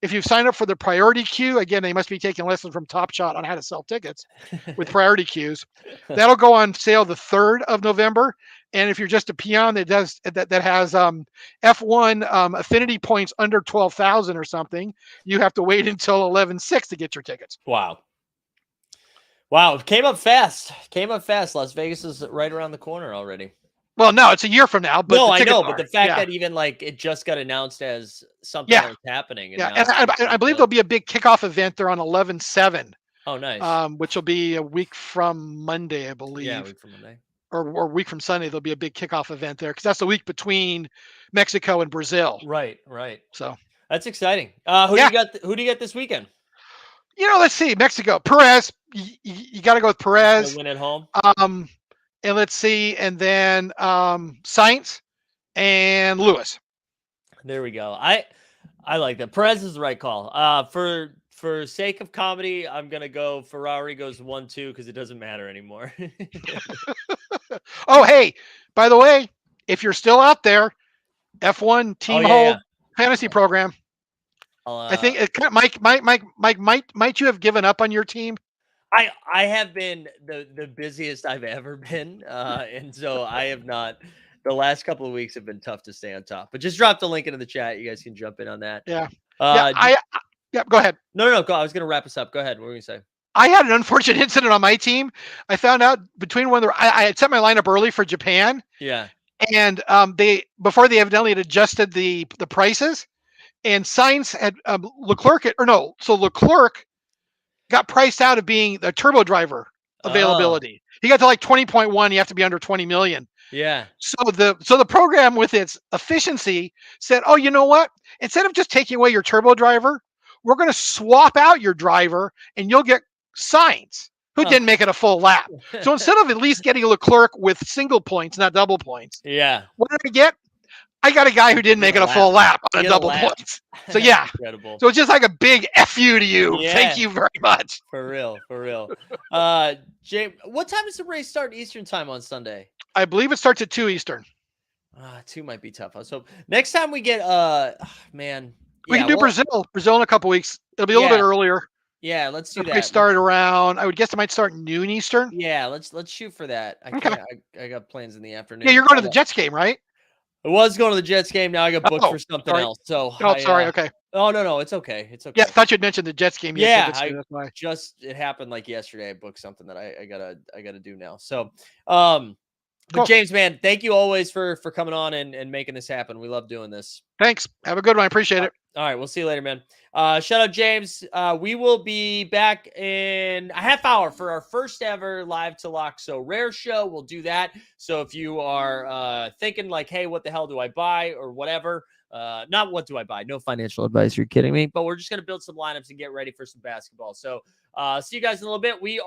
[SPEAKER 3] If you've signed up for the priority queue, again, they must be taking lessons from Top Shot on how to sell tickets with priority queues. That'll go on sale the 3rd of November. And if you're just a peon that has F1 affinity points under 12,000 or something, you have to wait until 11/6 to get your tickets.
[SPEAKER 1] Wow. It came up fast. Las Vegas is right around the corner already.
[SPEAKER 3] Well, no, it's a year from now. But
[SPEAKER 1] no, I know, but the fact that even it just got announced as something that's happening.
[SPEAKER 3] And I believe there'll be a big kickoff event there on 11/7.
[SPEAKER 1] Oh, nice.
[SPEAKER 3] Which will be a week from Monday, I believe.
[SPEAKER 1] Yeah, a week from Monday.
[SPEAKER 3] Or a week from Sunday, there'll be a big kickoff event there because that's the week between Mexico and Brazil.
[SPEAKER 1] Right.
[SPEAKER 3] So
[SPEAKER 1] that's exciting. Who do you got? Who do you get this weekend?
[SPEAKER 3] Let's see. Mexico, Perez. You got to go with Perez.
[SPEAKER 1] Win at home.
[SPEAKER 3] And let's see, and then Sainz and Lewis.
[SPEAKER 1] There we go. I like that. Perez is the right call. For sake of comedy, I'm gonna go Ferrari goes 1-2 because it doesn't matter anymore.
[SPEAKER 3] Oh, hey, by the way, if you're still out there, F1 team hold fantasy program. I think Mike might you have given up on your team?
[SPEAKER 1] I have been the busiest I've ever been, and so I have not. The last couple of weeks have been tough to stay on top. But just drop the link into the chat. You guys can jump in on that.
[SPEAKER 3] Yeah. Go ahead.
[SPEAKER 1] No. Go. I was going to wrap us up. Go ahead. What were you going to say?
[SPEAKER 3] I had an unfortunate incident on my team. I found out between when I had set my lineup early for Japan.
[SPEAKER 1] Yeah.
[SPEAKER 3] And before they evidently had adjusted the prices, and Sainz had Leclerc got priced out of being the turbo driver availability. He got to like 20.1. You have to be under 20 million.
[SPEAKER 1] Yeah.
[SPEAKER 3] So the program with its efficiency said, oh, you know what? Instead of just taking away your turbo driver, we're going to swap out your driver and you'll get Sainz, who didn't make it a full lap. So instead of at least getting Leclerc with single points, not double points.
[SPEAKER 1] Yeah.
[SPEAKER 3] What did I get? I got a guy who didn't make it a full lap on a double points. So yeah.
[SPEAKER 1] Incredible.
[SPEAKER 3] So it's just like a big F you to you. Yeah. Thank you very much.
[SPEAKER 1] For real. Jay, what time does the race start Eastern time on Sunday?
[SPEAKER 3] I believe it starts at 2 Eastern.
[SPEAKER 1] 2 might be tough. So next time we get
[SPEAKER 3] we can do Brazil in a couple weeks. It'll be a little bit earlier.
[SPEAKER 1] Yeah, let's do that.
[SPEAKER 3] We start around, I would guess it might start noon Eastern.
[SPEAKER 1] Yeah, let's shoot for that. I got plans in the afternoon.
[SPEAKER 3] Yeah, you're going to the Jets game, right?
[SPEAKER 1] I was going to the Jets game. Now I got booked for something else. So
[SPEAKER 3] sorry. Okay.
[SPEAKER 1] Oh no, it's okay. It's okay.
[SPEAKER 3] Yeah, I thought you'd mentioned the Jets game.
[SPEAKER 1] Yeah, it happened like yesterday. I booked something that I gotta do now. So, But
[SPEAKER 3] Cool.
[SPEAKER 1] James, man, thank you always for coming on and making this happen. We love doing this.
[SPEAKER 3] Thanks. Have a good one. I appreciate it.
[SPEAKER 1] All right, we'll see you later, man. Shout out James. We will be back in a half hour for our first ever Live to Lock So Rare show. We'll do that. So if you are thinking like, hey, what the hell do I buy or whatever, not what do I buy? No financial advice. You're kidding me. But we're just going to build some lineups and get ready for some basketball. So see you guys in a little bit. We